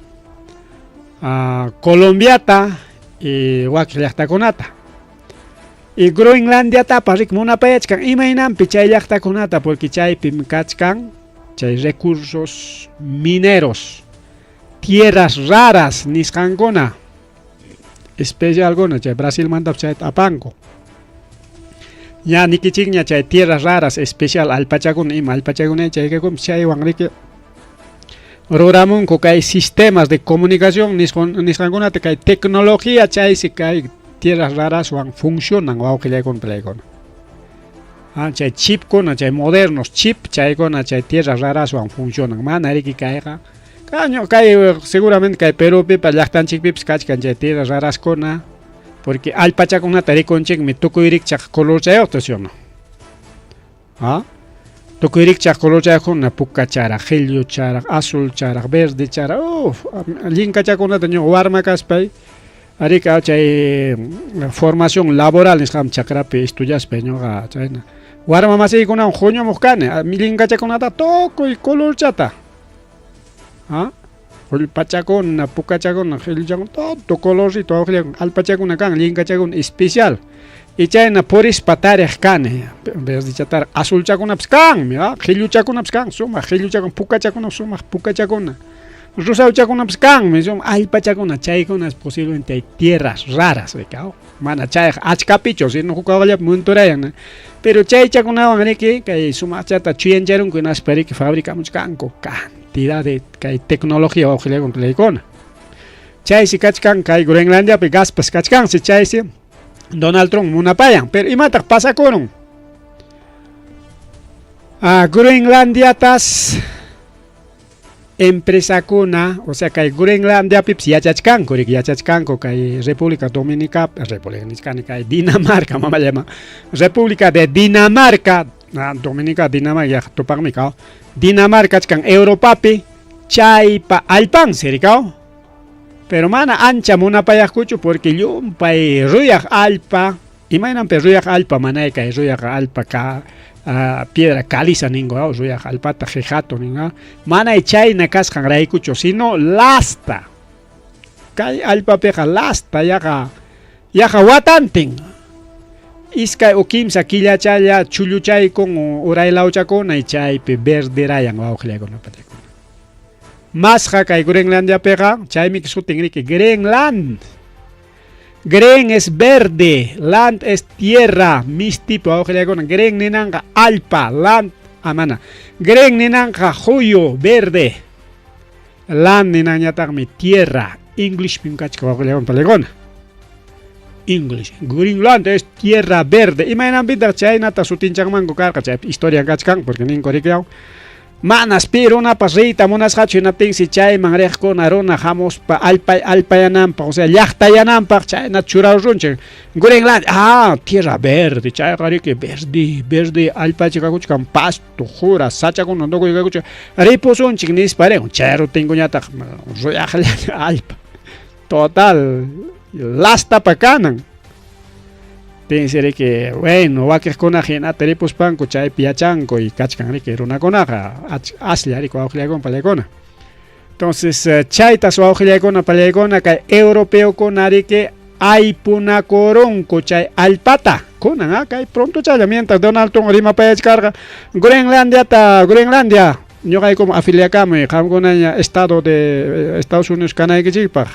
Colombia ta y Wakiliacta conata y Groenlandia ta parik mona payachkan imainan pichayacta conata porque chay pimkachkan chay recursos mineros tierras raras niscancona especial gona chay Brasil manda chay apango ya nikichigna chay tierras raras especial alpachaguna ima alpachaguna chay que com chay wangrike roramon ko kay sistemas de comunicación niscancona te kay tecnología chay si kay tierras raras wan funcionan wa que con plegona chay chip kona chay modernos chip chay kona chay tierras raras wan funcionan mana riki kayga caño cae seguramente cae Perú pipa llactan chic pips cachcan tierras raras cona porque al pacha con una tarea con chic me toco irik chak color chay octación toco irik chak color chay con una puca chara gelio chara azul chara verde chara linka chak con una teño warma caspay arika chay formación laboral es ham chakrape estudias peño ga chayna warma más con un joño moscane mi linka chak con una toco y color chata el pachacón, pucachacón, el chacón, todo color y todo al pachacón acá, el chacón especial. Y chayna poris patares cane, ves dichatar azul chacón abscan, mira, gelu chacón abscan, suma, gelu chacón, pucachacón, suma, pucachacón. Rosa chacón abscan, me son al pachacón, chaycón es posiblemente hay tierras raras, recao. Mana chay achcapichos, si no jugaba ya montorean. Pero chay chacón que suma chata chuyencharon con asperi que fabricamos canco, de tecnología o con playcona. Chay si cachcan kai Groenlandia pe gas pas cachcan si chay si Donald Trump una payan pero imata pasa con Groenlandia tas empresa cona o sea kai Groenlandia pips ya chachcan korik ya chachcan kai República Dominicana kai Dinamarca mama llama República de Dinamarca Dominica Dinamarca topagmicao Dinamarca chkan Europapi chay pa alpan sericao pero mana ancha mona payacucho porque yo pay ruyaj alpa imainan pe ruyaj alpa manai kay ruyaj alpa ka piedra caliza ningo ruyaj alpa ta jejato ninga mana chay na kaskan raicucho sino lasta kay alpa peja lasta yaga watanting iskay okimsa killa chaya chuluchay con urailao chakona y chay pe verde rayan wa okhlia con patekona mas kay Groenlandia pega chay mi kisutingri que Greenland Gren es verde land es tierra mis tipo okhlia con Gren ninanga alpa land amana Gren ninanga joyo verde land ninanya tagmi tierra English pinkach ko okhlia con palegona English. Greenland es tierra verde. Imagina vida China ta sutinchang mango carga historia gachkang porque nin korikao. Manas pero una pasita monas hachu na ting si chay mangrech con arona jamos pa alpayanam pa o sea yachtayanam pa China churao runche. Greenland tierra verde chay gari que verde alpa chica kuchkan pasto jura sacha con no go kuch. Riposun chignis pare un chero tengo nyata alpa. Total lasta pacanan pensaré que bueno va que con ajena teripos panco chay piachanco y cachcan que era una conaja aslia y con entonces chay ta su con palegona que europeo con ari que aypuna koronko chay alpata kunan kay pronto chay mientras Donald Trump rima país carga Groenlandia yo hay como afiliacame hamgonanya estado de Estados Unidos canay que chipa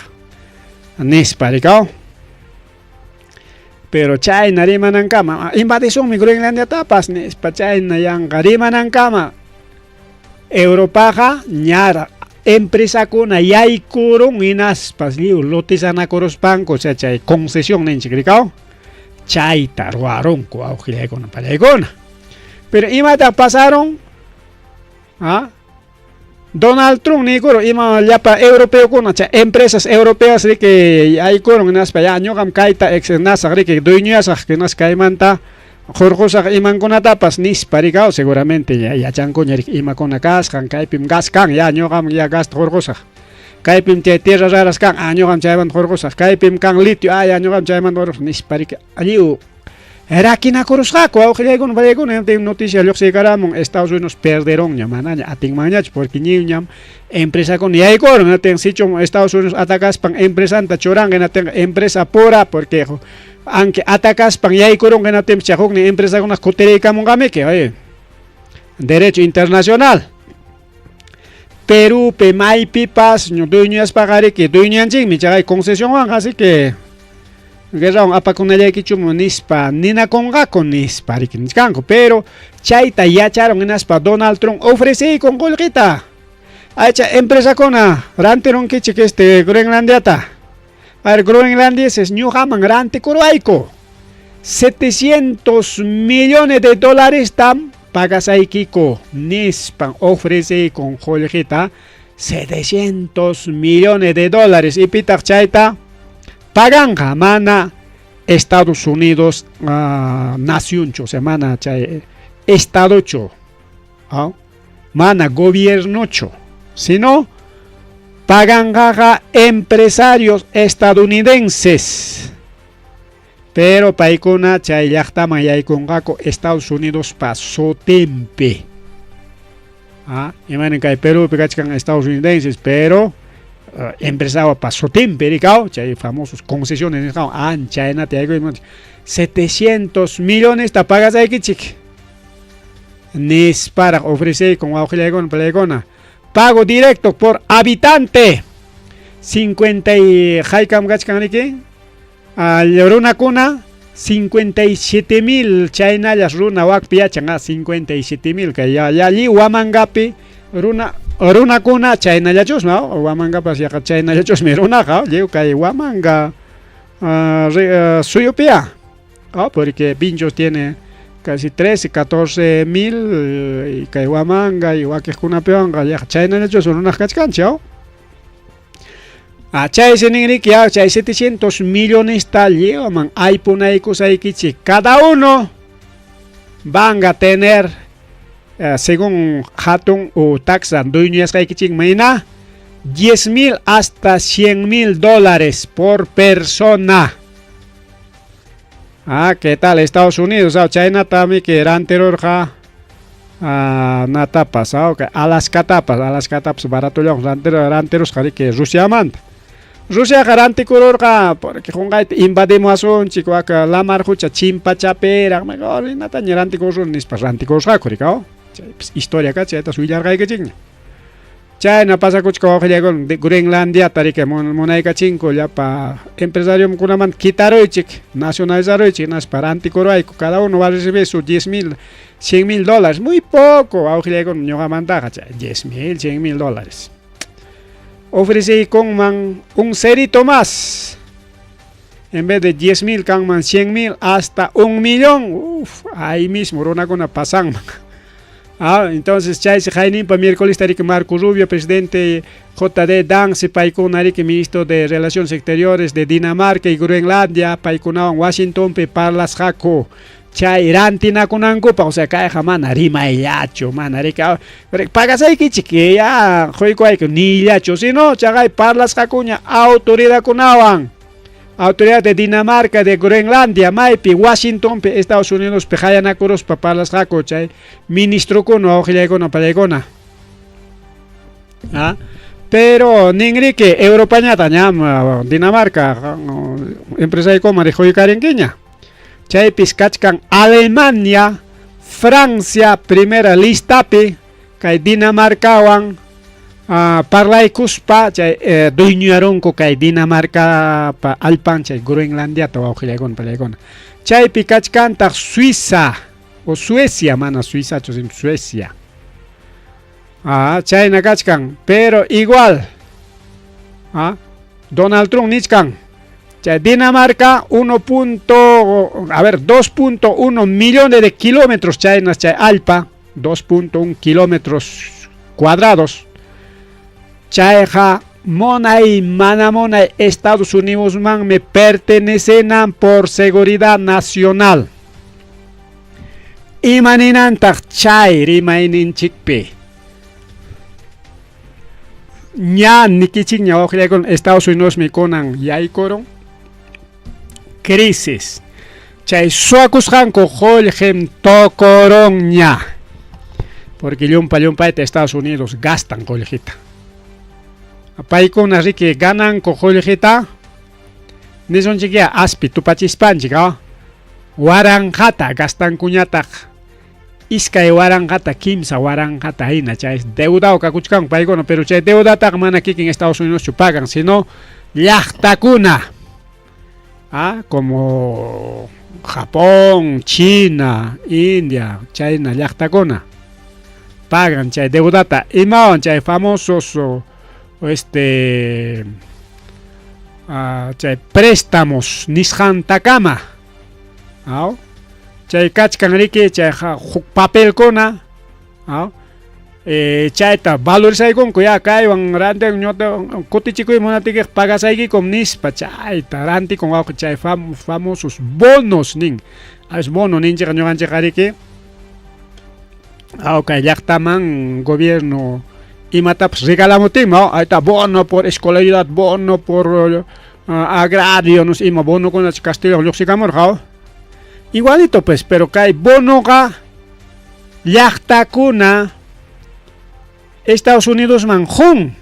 nisparicao pero chay narima ng kama invadisong mi Groenlandia tapas nispa chay na yang karima ng kama Europa ka nyara empresa ko na yay kurong inas pasliw lotisan na kuros bangko sa chay concession na insikrikaw chay tarwarong ko au kilay ko na palaygon pero imata pasaron Donald Trump ni kuro ima llapa europeo ko na chay empresas europeas ri que ay kurong inas pa yanyo kam kaita ex nas ri que dueño sa que nas kaimanta Jorjosa iman ko na tapas nis parikaw seguramente ya chan ko nyari ima ko na gas kan kaipim gas kan ya nyo kam ya gas jorjosa kaipim te tierra raras kan anyo kam chayman jorjosa kaipim kan litio ya nyo kam chayman jorjosa nis parika aliu era kina kurusha ko au khilegon valegon tem noticia lo se karamon Estados Unidos perderon nyamana nya ating manyach porque nyam empresa con ya ikor na ten sicho Estados Unidos atakas pang empresa ta chorang na ten empresa pura porque aunque atacas pang yay kurong que natem chakok ni empresa con las cotereca mongame que oye derecho internacional Perú pe mai pipas no dueñas pagare que dueñan jing mi chay concesión así que guerra apa con el que chumo nispa nina conga con nispa rikinkanko pero chaita ya charon en aspa Donald Trump ofrece con golquita acha empresa con ranteron que este Groenlandia ta Al groenlandés es New Haman Grande Coroaico. 700 millones de dólares tam pagas ahí Kiko. Nispan ofrece con Joljita 700 millones de dólares. Y pitak chaita pagan mana Estados Unidos nación cho semana chay estado cho. Mana gobierno cho. Si no pagan empresarios estadounidenses. Pero paikuna chay llaqtaman yaykunqaku Estados Unidos pasó tempe. Imanen kay Perú kachkan estadounidenses, pero empresario pasó tempe ricao, chay famosos concesiones ricao, China te hago 700 millones ta pagas ahí kichik. Nis para ofrecer con auxiliagon pelegona. Pago directo por habitante 50 y Haikam Gachkaniki Runa Kuna 57,000 China las Runa Wak Piachanga 57,000 que ya allí Wamangapi Runa Kuna China ya chus no Wamangapa ya China ya chus mi Runa ka llego que Wamanga Suyopia porque Pinchos tiene casi 13, 14 mil y Kaiwamanga y Wakekuna Peonga ya China le son unas cachcanchao chay seningrik ya chay 700 millones tal llevan iPhone aikichi cada uno van a tener según Hatun o taxa dueñas aikiching maina 10,000 hasta 100,000 dólares por persona. ¿Qué tal Estados Unidos? China también que eran terror natapas, Alaska tapas barato yo ranteros que Rusia manda. Rusia garante kuror porque con invadimos un chico acá la marjucha chimpa chapera mejor nata ñeranti kuror ni pasranti kuror kurikao. Historia ka cheta suyar ga que ching. China pasa kuchko con Groenlandia tarike monaika chinko ya pa empresario kunaman quitaroichik nacionalizaroichik nas paranti koroaico cada uno va a recibir sus 10,000 100,000 dólares muy poco auxilia con ñoga mandaja 10,000 100,000 dólares ofrece con man un cerito más en vez de 10,000 can man 100,000 hasta 1,000,000 ahí mismo rona con pasan. Entonces chay se jainin pa miércoles tarik Marco Rubio presidente JD Dan se paikun arik ministro de Relaciones Exteriores de Dinamarca y Groenlandia paikunawan Washington pe parlas jako chay rantina kunanku pa o sea kay jamana rima yacho manarika pagas ay kichiki ya joiko ay ni yacho sino chay parlas jakunya autoridad kunawan autoridad de Dinamarca, de Groenlandia, Maipi, Washington, Estados Unidos, Pejayana Kuros, Papalas Jaco, Chay, Ministro Kuno, Ojilego, no Palegona. Pero ningri que Europa ñata ñam Dinamarca empresa de coma de Joycarenqueña. Chaypis kachkan Alemania, Francia primera listapi kay Dinamarcawan parlaykuspa chay duñuaronko kay Dinamarca pa alpan chay Groenlandia to awjillaykuna palaykuna. Chaypi kachkantaq Suiza o Suecia mana Suiza chosim Suecia. Chayna kachkan pero igual Donald Trump nichkan chay Dinamarca 2.1 millones de kilómetros chaynas chay alpa 2.1 kilómetros cuadrados chayja monay mana monay Estados Unidos man me pertenecen por seguridad nacional imaninantaq chay rimayninchikpi ña nikichik ña con Estados Unidos me conan yaykoron crisis chay suakusqanku Holgem tokoron ña porque llumpa Estados Unidos gastan coljita paykuna riki ganan coljita nison chiquia aspi tupachispanchika waranjata gastan kuñataq iskay waranjata kimsa waranjata hina chay deudado kakuchkan paykuna pero chay deudata mana kikin Estados Unidos chupagan sino llaqtakuna como Japón, China, India, China, llaqtakuna pagan chay deudata imawan chay famosos chay préstamos nisqantakama chay kachkan riki chay papelkuna chayta valorizaykunku ya kaywan rantik ñota kutichikuy munatikiq pagasaykikum nispa chayta rantikun wawqi chay famosos bonos nin bono ninchik ñuqanchik riki kay llaqtaman gobierno imatapas regalamutinmi ayta bono por escolaridad bono por agrario nos ima bono kuna Castillo lluqsikamurqa igualito pues pero kay bonoqa llaqtakuna Estados Unidos man jun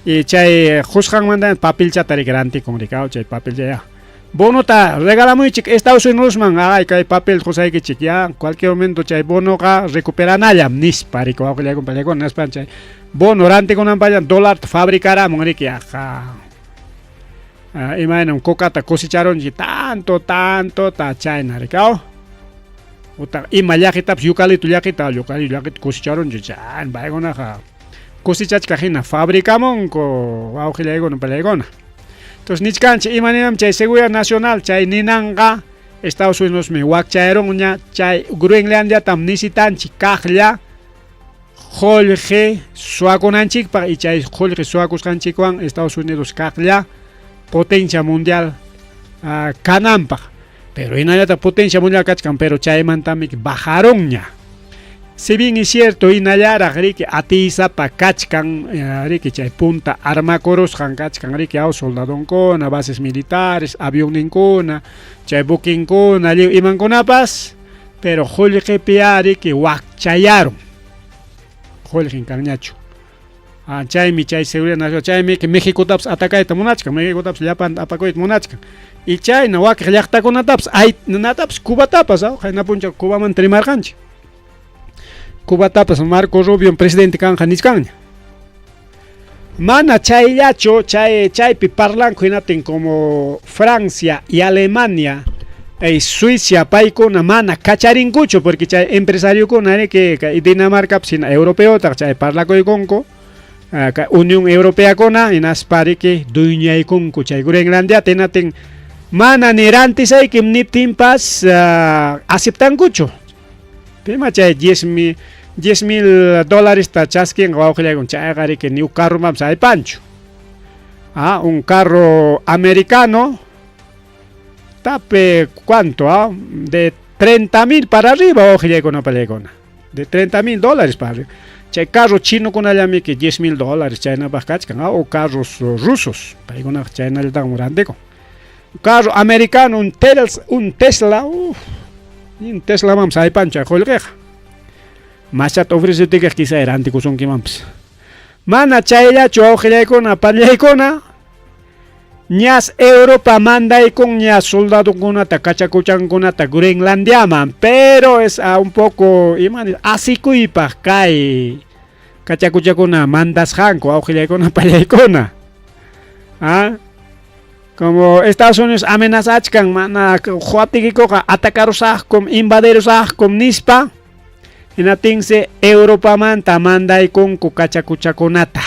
y chay juzgan mandan papel chatari garanti con ricao chay papel ya bono ta regalamuychik Estados Unidos man ay kay papel josaykichik ya cualquier momento chay bono ka recuperan allam nispa rico aquella compañía con naspan chay bono ranti con ampayan dólar fabricará monriki imaginen kokata cosecharon tanto ta China ricao ima llaqitapas yucalito llaqita cosecharon chan bayguna cosechachka hina fabricamonko awqillaykuna palaykuna entonces nichkanchik imaninam chay seguridad nacional chay ninanqa Estados Unidos me wakchayronña chay Groenlandiatam nisitanchik kaqlla Holge suwakunanchikpaq y chay Holge suwakusqanchikwan Estados Unidos kaqlla potencia mundial kananpaq pero inallata potencia mundial kachkan pero chaymantamik bajaronña si bien es cierto inallaraq riki atizapa kachkan riki chay punta armacorosqan kachkan riki soldadonkuna bases militares avionninkuna chay bukinkuna imankunapas pero Holgepi riki wakchayaron Holgen kanñachu chaymi chay seguridad nacional chaymi que Mexicotapas atacayta munachkan Mexicotapas llapan apakuyta munachkan y chayna wakiq llaqtakunatapas natapas Cubatapas haynapuncha Cubaman trimarqanchik Cubatapas Marco Rubio presidente kanja niskanña mana chayllachu chaypi parlanku hinatin como Francia y Alemania y Suiza paykuna mana kacharinkuchu porque chay empresariokuna que Dinamarca sina europeo chay parlakuykunku Unión Europea kuna inaspariki duñaykunku chay Groenlandia tenatin mana nirantisaykim niptinpas aceptankuchu pima chay $10,000 ta chaskin wawqillaykun chayqa riki ni carro mapas aypanchu un carro americano tape cuánto de 30,000 para arriba wawqillaykuna palaykuna de $30,000 para arriba chay carro chino kunallami que $10,000 chaynapaq kachkan o carros rusos paykuna chaynallataqa rantikun carro americano un Tesla un Tesla mapas aypanchu Holgeqa machata ofrecitiqa quizá rantikusunkimanpas Mana chayllachu awqillaykuna pallaykuna ñas Europa mandaykun ñas soldadokunata kachakuchankunata Groenlandiaman, pero es un poco asikuypaq kay kachakuchakuna mandasqanku awqillaykuna pallaykuna. Como Estados Unidos amenazachkan mana huaptikikuqa atacarusaqkum invadirusaqkum nispa hinatinsi Europa manta mandaykunku kachakuchakunata.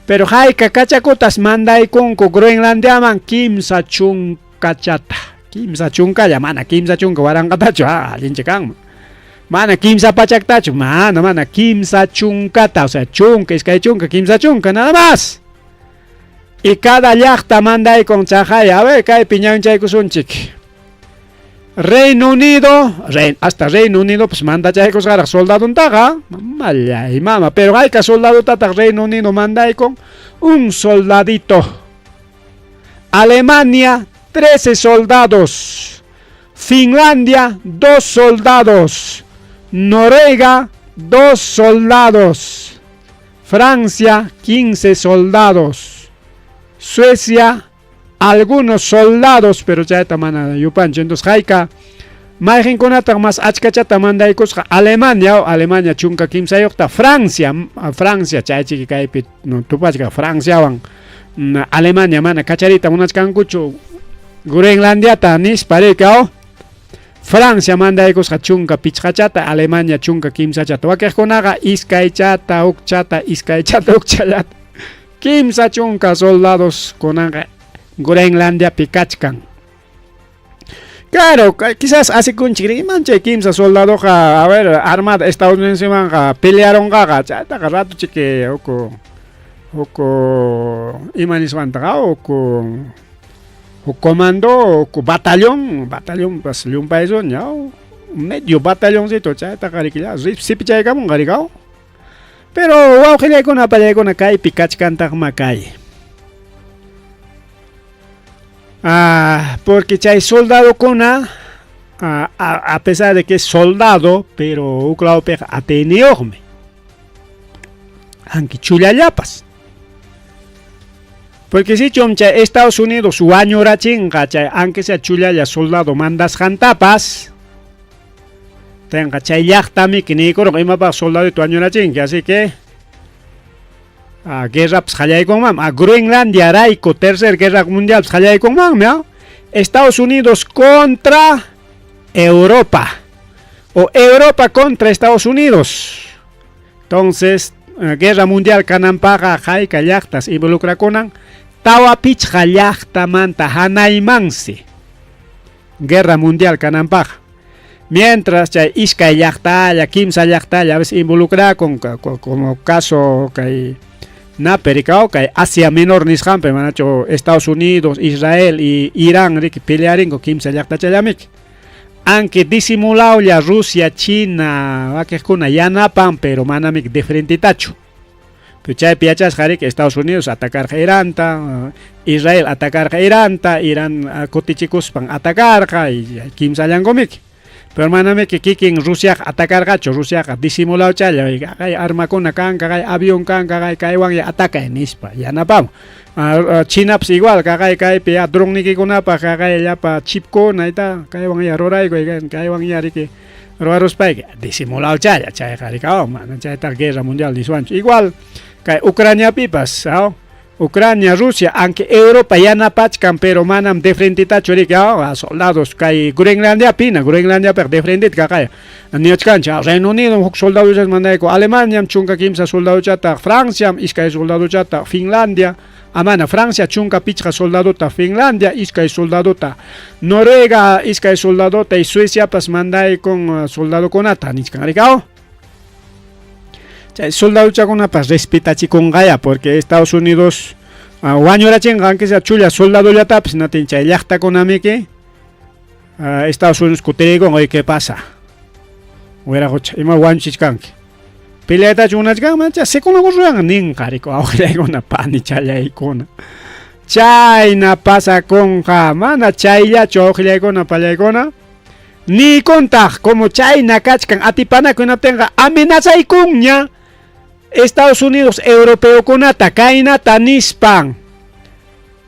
Pero hayka kachakutas mandaykunku Groenlandiaman kimsa chunkachata. Kimsa chunkalla mana kimsa chunka waranqatachu allinchikanman. Mana kimsa pachaktachu mana kimsa chunkata, o sea chunka iskay chunka kimsa chunka nada más. Y cada llaqta mandaykun chaqaya, a ver kay piñanchaykusunchik. Reino Unido, hasta Reino Unido pues mandachaykusqaraq soldaduntaqa, mallay mama, pero hayka soldadutata Reino Unido mandaykun un soldadito. Alemania 13 soldados. Finlandia 2 soldados. Noruega 2 soldados. Francia 15 soldados. Suecia algunos soldados, pero ya está mana yupancho. Entonces hayka mayjinkunata mas achkachata mandaykusqa Alemania chunka kimsayuqta, Francia chaychiki kaypi no tupachka Franciawan Alemania mana kacharita munachkankuchu Groenlandiata nisparika Francia mandaykusqa chunka pichqachata, Alemania chunka kimsachata, wakiqkunaqa iskaychata ukchallata kimsa chunka soldados kunanqa Groenlandia pikachkan. Claro, quizás hace kunchik manche kimsa soldado a ver armada estadounidense manga pelearon gaga chata rato chique oko imaniswanta oko comando oko batallón pues un país medio batallóncito chata karikilla sipichaykamun garigao. Pero wawqillaykuna pallaykuna kaypi kachkantaq makay. Porque chay soldadokuna a pesar de que es soldado, pero uklawpiq ateniyuqmi. Anki chullallapas. Porque si chay Estados Unidos wañurachinqa chay aunque sea chullalla soldado mandasqantapas tenga chay llaqtami kinikurqa imapaq soldadito wañurachinki, así que guerra pues qallaykunman Groenlandia rayku tercer guerra mundial pues qallaykunmanmi Estados Unidos contra Europa o Europa contra Estados Unidos. Entonces guerra mundial kananpaqa hayka llaqtas involucrakunan tawa pichqa llaqtamanta hanaymansi guerra mundial kananpaqa. Mientras chay iskay llaqtalla kimsa llaqtalla a veces involucrakun como caso kay Napericao kay Asia Menor nisqanpi manacho Estados Unidos, Israel y Irán riki pelearinko kimsa llaqtachallamik. Aunque disimulawlla Rusia, China wakiqkuna yanapan pero manamik diferentitachu. Pero chaypi yachasqa que Estados Unidos atacarqa Iranta, Israel atacarqa Iranta, Irán kutichikuspan atacarqa y kimsa llankomik. Pero maname que kikin Rusia atacargacho, Rusia disimulado chaya, kay armakuna kanka, kay avión kanka, kaywan ya ataca en ispa, ya napam. China pues igual, kay pia drone nikikuna pa kay ya pa chipko naita, kaywan ya roray ko, kaywan ya riki roaros pa, disimulado chaya, chaya karikao, man, chaya ta guerra mundial disuancho. Igual kay Ucrania pipas, Ucrania, Rusia, aunque Europa ya napachkan, pero manam de frente tachurika soldados kay Groenlandia pina, Groenlandia per de frente kay niachkancha, Reino Unido huk soldados mandayko, Alemania chunka kimsa soldado chata, Francia iskay soldado chata, Finlandia amana Francia chunka pichqa soldadota, Finlandia iskay soldadota, Noruega iskay soldadota y Suecia pas manday con soldado konata nichkanrikao. Soldado chakuna pas respetachikungaya porque Estados Unidos wañurachinqa aunque sea chulla soldado llata pues natin chay llaqtakunamiki Estados Unidos kutirikun oye qué pasa wiraqucha ima wañuchishkanki peleatachu munachkanman chay sikunakurruwan ninqariko awqillaykuna pani challaykuna chayna pasakunqa mana chayllachu awqillaykuna pallaykuna ni contaq como chayna kachkan atipanakunatinqa amenazaykunña Estados Unidos europeo kunata kainata nispan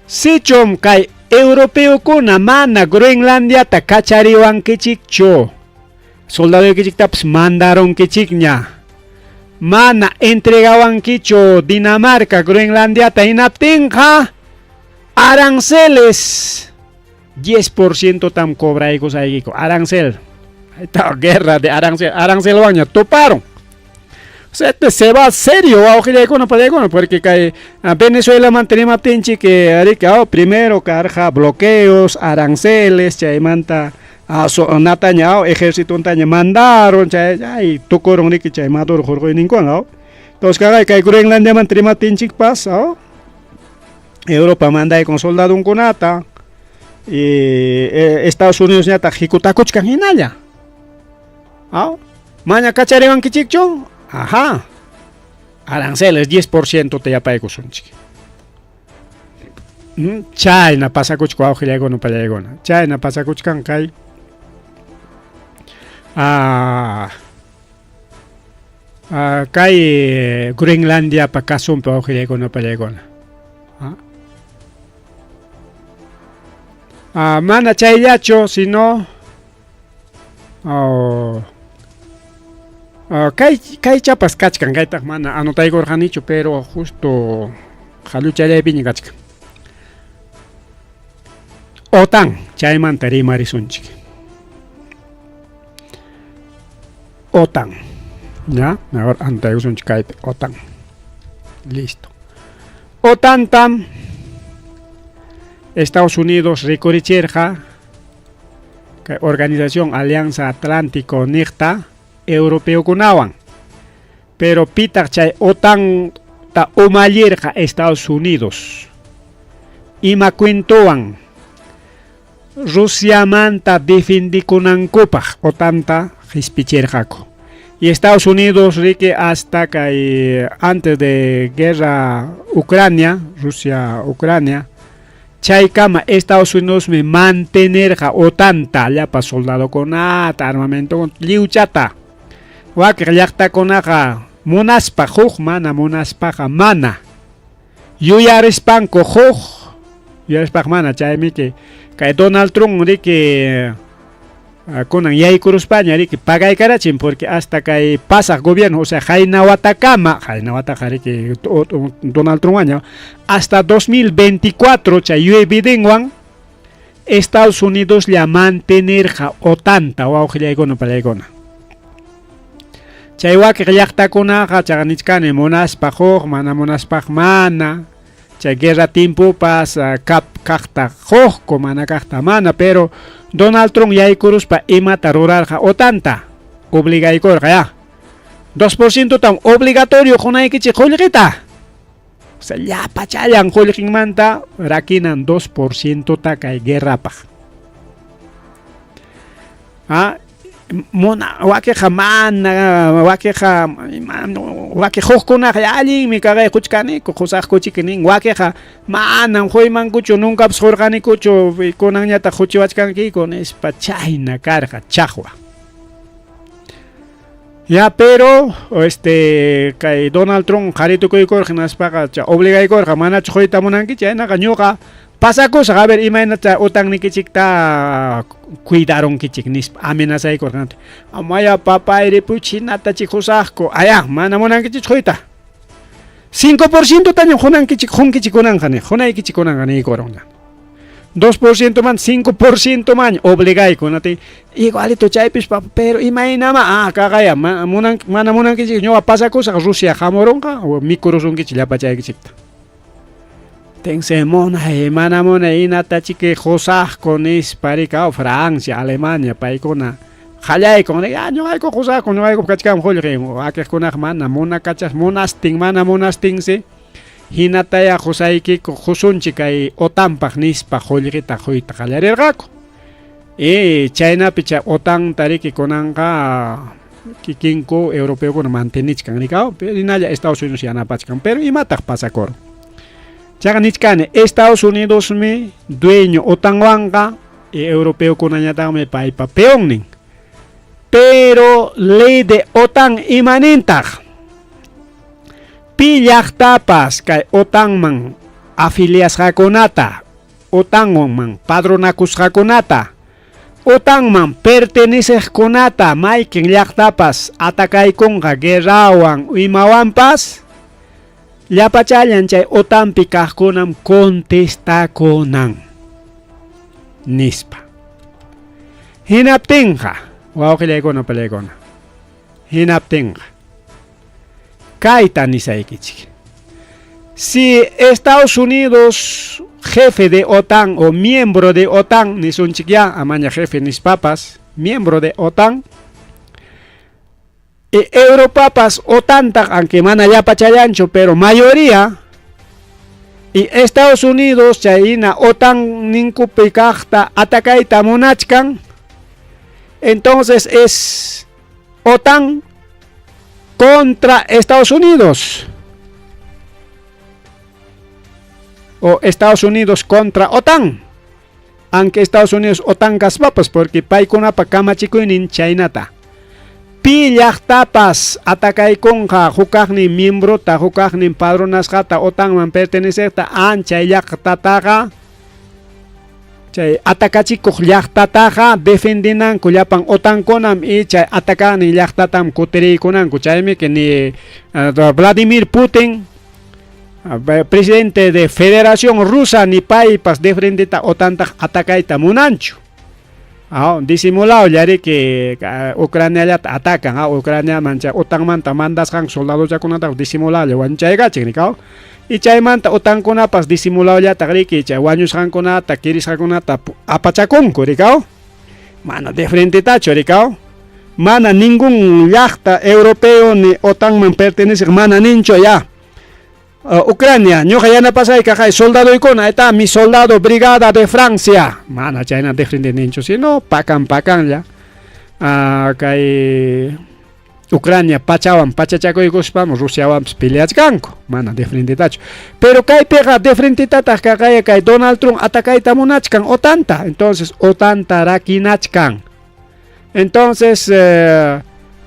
sichum kay europeo kuna mana Groenlandia ta kachariwan kichikcho soldado kichiktaps mandaron kichiknya mana entregawan kicho Dinamarca Groenlandia ta inaptinja aranceles 10% tam cobraicos ahí arancel esta guerra de arancel waña toparon. Se va serio, porque a Venezuela mantenemos que primero carga bloqueos, aranceles, chaymanta, natañao, ejército antaña mandaron, chay, tocaron que chay maduro jorgo ningún, entonces que Groenlandia mantenemos paz, Europa manda con soldado un conata, y Estados Unidos ya está ejecutacuchcan hinaya, maña cacharewan kichikcho. Ajá, aranceles 10% te yapay kusunchi. China pasa kuchko auxiliago no palayagona. China pasa kuchkan kai. Kai Groenlandia pa kasum pa auxiliago no palayagona. Mana chayacho sino Kai chapas kachkan kaitak mana anotay gorganicho pero justo haluchaya piña kachkan. OTAN chayman tari marisunchik. OTAN. Ya, ahora antay usunchik OTAN. Listo. OTAN tam Estados Unidos recoricherja Organización Alianza Atlántico NICTA europeo kunawan pero pitak chay OTAN ta umallerja Estados Unidos ima cuentoan Rusia manta defendikunankupaj OTAN ta hispicherjako y Estados Unidos rique hasta que antes de guerra Ucrania Rusia Ucrania chay kama Estados Unidos me mantenerja OTAN ta llapa soldado con armamento con liuchata Wak llaqta kunaqa munaspa huk mana munaspaqa mana yuyarispanku huk yuyarispaqa mana chaymi que kay Donald Trump riki kunan yaykuruspaña riki pagaykarachin porque hasta kay pasaq gobierno o sea hayna watakama riki Donald Trump waña hasta 2024 chay yuevidinwan Estados Unidos ya mantenerja OTAN ta wawqillaykunapa pallaykuna Chaywak llaqtakunaqa chaganichkani munaspaq huk mana munaspaq mana chay guerra tiempo pas kaqta huk mana kaqta mana pero Donald Trump yaykuruspa imata rurarqa OTANta obligaykurqa ya 2% tam obligatorio qunaykichik qullqita o sea llapa chayan qullqinmanta rakinan 2% ta kay guerrapaq mona wakeja mana wakeja hukuna allin mi kagay kuchkani kusaq kuchikinin wakeja mana huymankuchu nunca surqanikuchu kunanñata huchiwachkanki con espachayna karqa chaqwa ya pero kay Donald Trump qharitukuykurqa naspaqa obligaykurqa mana chuyta munanki chaynaqa ñuqa pasakus a ver imaynata OTAN nikichikta cuidaron kichik nispa amenazaykurqa amaya papayri puchinata chikusaqku aya mana munankichik chuyta 5% taño hunankichik hunkichik kunanqani hunaykichik kunanqani ikoronqa 2% man 5% man obligaykunati igualito chaypish papa pero imaynama kaqaya mana munankichik ñuqa pasakusaq Rusia hamuronqa o mikurusunkichik llapa chaykichikta Tense mona mana mona inata chique josaj con isparika Francia Alemania paikona Jallay con año hay josaj con hay kachkam holremo akekona mana mona kachas monasting mana monasting se hinata ya josaiki josunchi kai OTAN pagnispa holrita hoita jallarirgako China picha OTAN tariki konanga kikinko europeo con mantenichkan nikao pero inaya Estados Unidos yana pachkan pero imatak pasakor Chagnichkane, Estados Unidos me dueño OTAN wanga y europeo con añata me paipa peonin. Pero ley de OTAN imanentag. Pillaqtapas kay OTANman afiliasqakunata, OTANman padronakusqakunata, OTANman perteneceqkunata mayqin llaqtapas atakaykunqa guerrawan imawanpas llapachallan chay OTANpi kaqkunam contestakunan nispa. Hinaptinqa wawqillaykuna palaykuna hinaptinqa kayta nisaykichik. Si Estados Unidos jefe de OTAN o miembro de OTAN nisunchik ya amaña jefe nispapas miembro de OTAN y Europapas OTAN aunque mana llapachayancho pero mayoría y Estados Unidos chayina OTAN ninkupi kaqta atakayta munachkan, entonces es OTAN contra Estados Unidos o Estados Unidos contra OTAN, aunque Estados Unidos OTAN gaspapas porque paykunapa kamachikuinin chaynata pillaqtapas atakaykunqa hukaqnin miembrota hukaqnin padronasqata OTANman pertenecekta anchay llaqtataqa chay atakachikuq llaqtataqa defendinanku llapan OTANkunam y chay atakanin llaqtatam kutiriykunanku. Chaymi que ni Vladimir Putin presidente de Federación Rusa ni paypas de frente a OTAN atakayta munanchu. Disimulado yari que Ucrania ya atacan, Ucrania mancha OTAN manta mandas kan soldados ya kunata disimulado wanchay gachiknikao y chay manta OTAN kunapas disimulado ya tagriki chay wañus kan kunata kiris kan kunata apachakunku rikao mana de frente tacho rikao mana ningún llaqta europeo ni OTAN man pertenece mana nincho ya. Ucrania, ñoqa yanapasayqa kay soldadoykuna eta mi soldado brigada de Francia mana chayna defrente ninchu sino pakan ya kay Ucrania pachachakuykuspam Rusiawan peleachkanku mana defrente tachu pero kay pega defrente tataq kay Donald Trump atakayta munachkan OTANta, entonces OTANta rakinachkan, entonces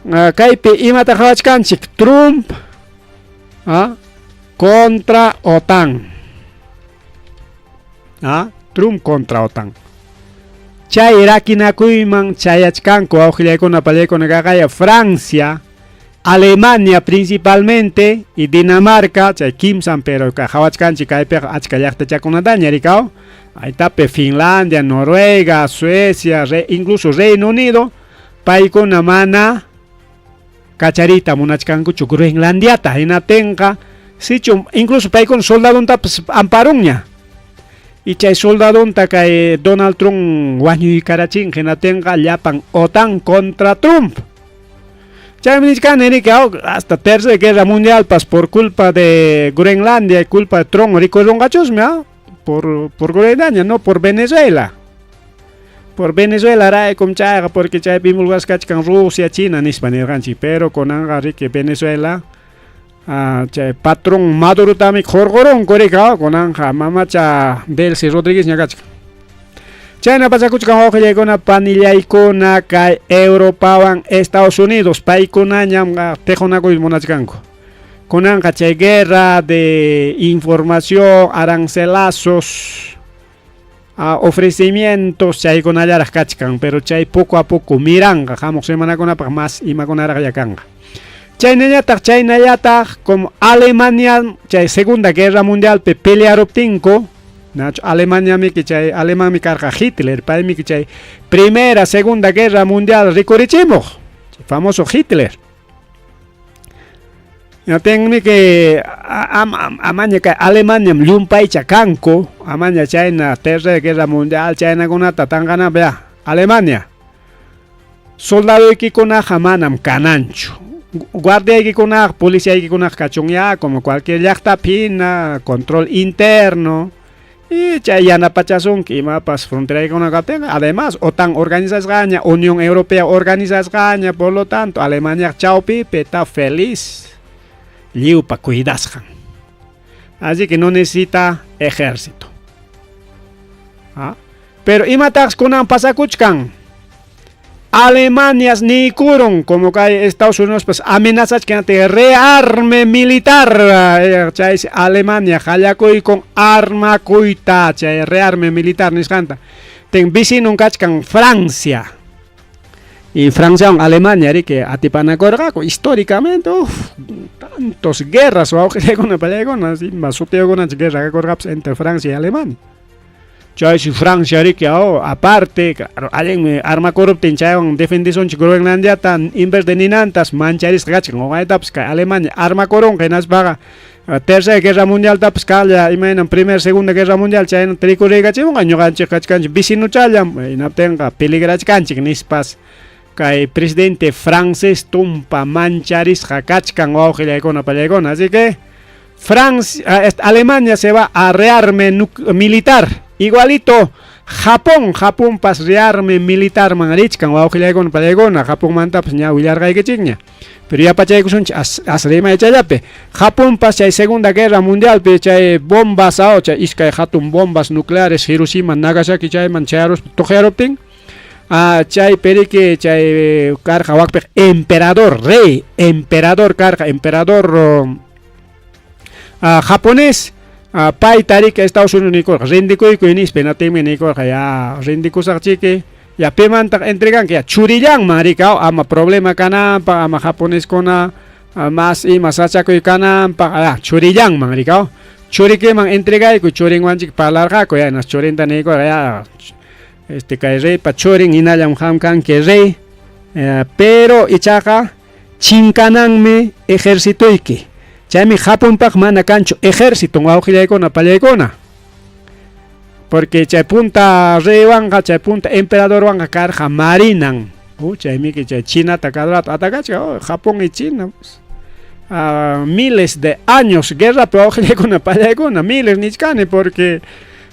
kaypi imata qhawachkanchik Trump contra OTAN. Trump contra OTAN. Chay rakinakuyman chayachkanku awqillaykuna pallaykuna kaqaya Francia, Alemania principalmente y Dinamarca, chay kimsan pero qhawachkanchik kaypiqa achka llaqtachakunata ñarikao. Aytapi Finlandia, Noruega, Suecia, incluso Reino Unido, paykuna mana kacharita munachkankuchu Groenlandiata hinatinqa sichum incluso paykuna soldadunta amparunña y chay soldadunta kay Donald Trump wañuykarachin hinatinqa llapan OTAN contra Trump. Chaymi nishkani que hasta Tercera Guerra Mundial por culpa de Groenlandia y culpa de Trump ricorungachusmi por Groenlandia, no por Venezuela. Por Venezuela rae kumchaga porque chay pimulgas kachkan Rusia, China nispanirganchi, pero konanga riki Venezuela chay patrón Maduro tamik jorgoron korika konanja mamacha Delcy Rodríguez ñakachka. Chayna pasakuchkan hawqillaykuna panillaykuna kay Europawan Estados Unidos paykuna ñam tejonakuy munachkanku. Kunanqa chay guerra de información, arancelazos, ofrecimientos chaykunallaraq kachkan, pero chay poco a poco miranqa hamuq semanakunapaq más imakunaraq yakanqa. Chaynallataq como Alemania chay Segunda Guerra Mundial pe pelearuptinko nacho Alemania mi que chay alemán mi karqa Hitler paymi que chay Primera Segunda Guerra Mundial rikurichimuq famoso Hitler. Tenmi que amaña que Alemania llumpaycha kanku amaña chayna Tercera Guerra Mundial chaynakunata tangana bea Alemania soldaduykikunaq manam kananchu guardiaykikunaq policiyaykikunaq kachun ya como cualquier llaqtapina control interno y chay yanapachasunki imapas fronteraykunaqa tenga además OTAN organizasqaña Unión Europea organizasqaña por lo tanto Alemania chawpi está feliz liupa cuidasqan, así que no necesita ejército. Pero imatax kunan pasakuchkan Alemania ni curun, como que Estados Unidos pues amenazas que te rearme militar, chay Alemania hallakuy con arma kuita, chay rearme militar ni canta. Ten vecino kachkan Francia. Y Francia con Alemania que atipanakorga históricamente tantos guerras o que con pelea con así más suteo con guerra que entre Francia y Alemania. Chay si Francia que aparte alguien arma corrupta en chay defendición Groenlandia tan invers de ninantas mancharis gachkan o etapas que Alemania arma coron que nas vaga tercera guerra mundial taps kalla imaginan primera segunda guerra mundial chay no tricurega chay un año ganche kachkan vecino chayam inaptenga peligrach kanchik nispas kay presidente francés tumpa mancharis hakachkan o con palegona así que Francia Alemania se va a rearme militar. Igualito Japón pas rearme militar manarichkan o con palegona Japón manta pues nya willarga y que pero ya pachay kusun asrema chayape Japón pas chay segunda guerra mundial pe chay bombas ao chay iskay hatun bombas nucleares Hiroshima Nagasaki chay mancharos tojeropting chay perike chay karja wakpe emperador karja emperador japonés pai tarik Estados Unidos ni kor rindikoy ko inis penateme ni kor ya rindiko sa chike ya pemantak entregan que churiyang marikao ama problema kana pa ama japonés kona mas i masacha ko kana pa churiyang marikao churike mang entregay ko churing wanchik palarga ko ya nas churinta ni kor ya kay rey pa churing inalam hamkan que rey pero ichaka chinkanangme ejército ike chaymi Japón pak mana kancho ejército ngawqillaykuna pallaykuna porque chay punta rey wanga chay punta emperador wanga karja marinan chaymi que chay China takadrato atakacha Japón y China miles de años guerra pero ngawqillaykuna pallaykuna miles nichkani porque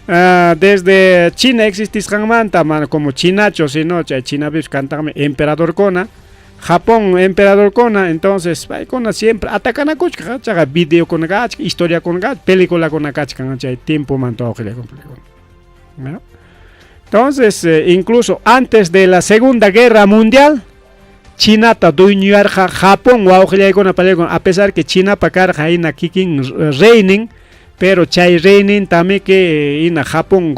desde China existis manta como chinacho sino chay China bis cantame emperador kona Japón emperador kona entonces kona siempre atacan a kuchka chaga video con gach historia con gach película con gach kan chay tiempo manto ¿no? Entonces incluso antes de la Segunda Guerra Mundial China ta duñarja Japón wa con a pesar que China pakar jaina kikin reigning pero chay reigning también que ina Japón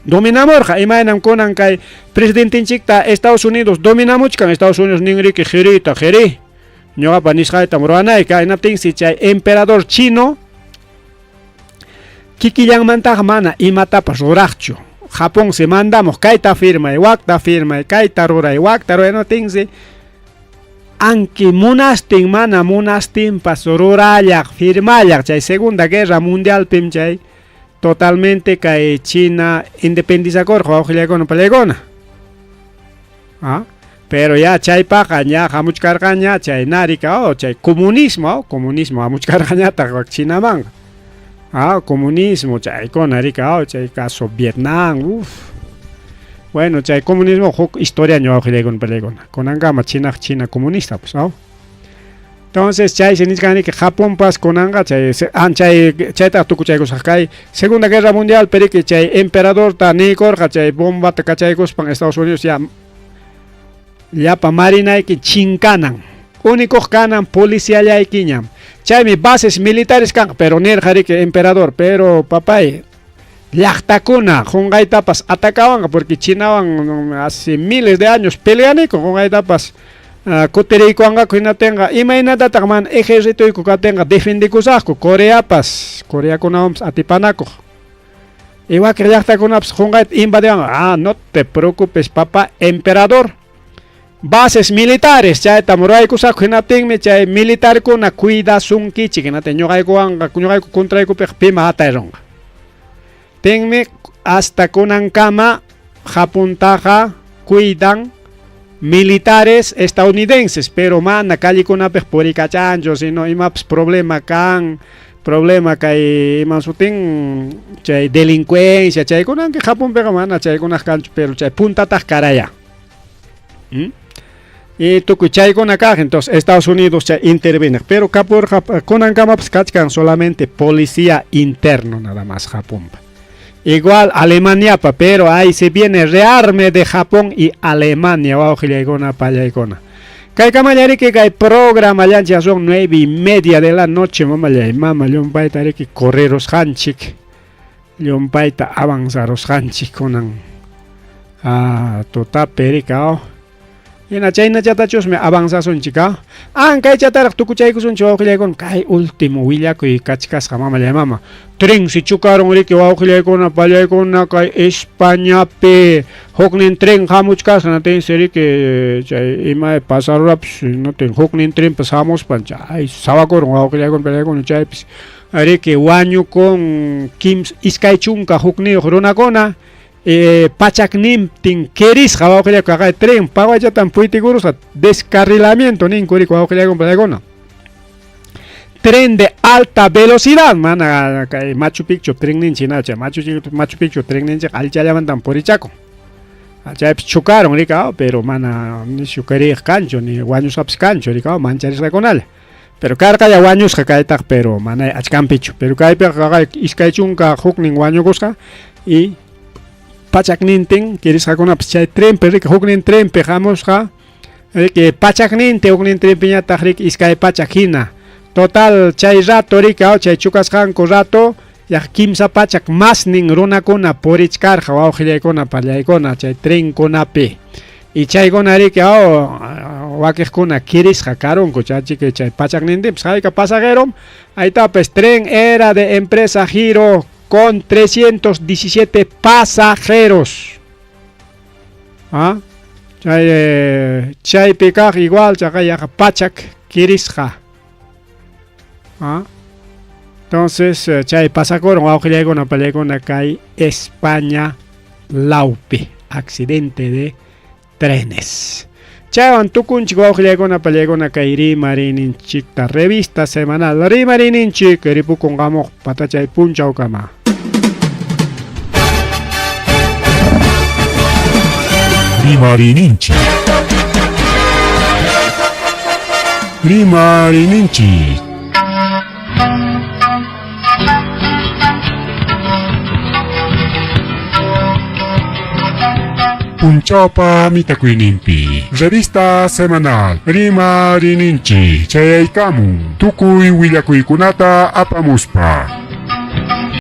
dominamor ja imaginan konan kay presidente chikta Estados Unidos dominamos kan Estados Unidos ningri que jerita jeri ñoga panisja tamorana kay napting si chay emperador chino kikillang manta mana imata pasuracho Japón se mandamos kaita firma y wakta firma y kaita rura y wakta rura no tingsi aunque monastin mana monastin pasorurayak firmayak chay Segunda Guerra Mundial pim chay totalmente kay China independiza korjo con palegona pero ya chay pacaña hamuch cargaña chay narika chay comunismo hamuch cargaña ta China manga comunismo chay con narika chay caso Vietnam bueno, chay comunismo historia no con pelegona. Con anga China comunista pues, entonces chay se nichkani que Japón pas con anga chay ta tuku chay sakai Segunda Guerra Mundial pero que chay emperador ta nikor chay bomba ta chay pan Estados Unidos ya pa marina que chinkanan. Único kanan policía ya ikiñam. Chay mi bases militares kan pero ner que emperador pero papay Yachtakuna, Hongay tapas atacaban porque China hace miles de años pelean con Hongay tapas Coterico anga que tenga imagínate también ejército y que tenga defendikusako Corea pas Corea con atipanaco igual que Yachtakuna Hongay invaden no te preocupes papá emperador bases militares chay tamurai kusako que tenga chay militar con cuida sun kichi que no te ñogay contra pima ataeronga tenme hasta con ancama Japón taja cuidan militares estadounidenses pero man calle con apes poricachancho sino imaps problema que imasutin chay delincuencia chay con que Japón pega man chay con cancho pero chay punta tascaraya y tu chay con acá entonces Estados Unidos chay interviene pero con ancama pues solamente policía interno nada más Japón igual Alemania pa, pero ahí se viene rearme de Japón y Alemania, waujilaykuna pallaykuna. Kay kamalari que kay programa ya son 9:30 de la noche, mamallay, mama, llumpayta riki correros hanchik, llumpayta avanzaros hanchik kunan totape rika. Yana chayna chatachos me avanzason chica. Kay chatarak tukuchaykusun wauqillaykuna kay último willakuy kachkasqa mamallay mama. Tren si chukaron riki wauqillaykuna pallaykuna kay Españapi. Huknin tren hamuchkasqa natin seriki chay ima pasarurapish natin huknin tren pasamos pancha. Ay sawakuron wauqillaykuna pallaykuna chaypis. Riki wañukun iskay chunka hukniyuq runakuna. Pachaknintin kerisqa wauqillaykuna kay tren pawachatan puytikurusqa descarrilamiento ninkuriku wauqillaykuna pallaykuna. Tren de alta velocidad mana kay Machu Picchu tren ninchina chay Machu Picchu tren ninchik alchallamantan purichakun. Chaypis chukaron rika, pero mana ni shukariq kanchu ni wañusqapis kanchu rika mancharisqakunalla. Pero karqa ya wañusqa kaytaq, pero mana achkanpichu. Pero kaypiqa iskay chunka huknin wañukusqa y pachaknintin kirisqakunapas chay trenpi riki huknin trenpi hamusqa riki pachaknintin huknin trenpiñataq riki iskay pachak hina. Total chay rato rika chay chukasqanku rato yaq kimsa pachak masnin runakuna purichkarqa wauqillaykuna pallaykuna chay trenkunapi. Y chaykuna riki wakiqkuna kirisqa karunku chay pachaknintinpis hayka pasajerom aytapis tren era de empresa Giro con 317 pasajeros. Chaypi kaq igual chaqayaqa pachak kirisqa. Entonces chay pasakoron wauqillaykuna pallaykuna kay España laupi accidente de trenes. Chaywan tukunchik wauqillaykuna pallaykuna kay rimarininchikta revista semanal rimarininchik ripukunqamuq patachay punchawkama. Rimarininchik. Rimarininchik. Punchawpa mitakuynimpi revista semanal Rimarininchik chayaykamun tukuy willakuykunata apamuspa.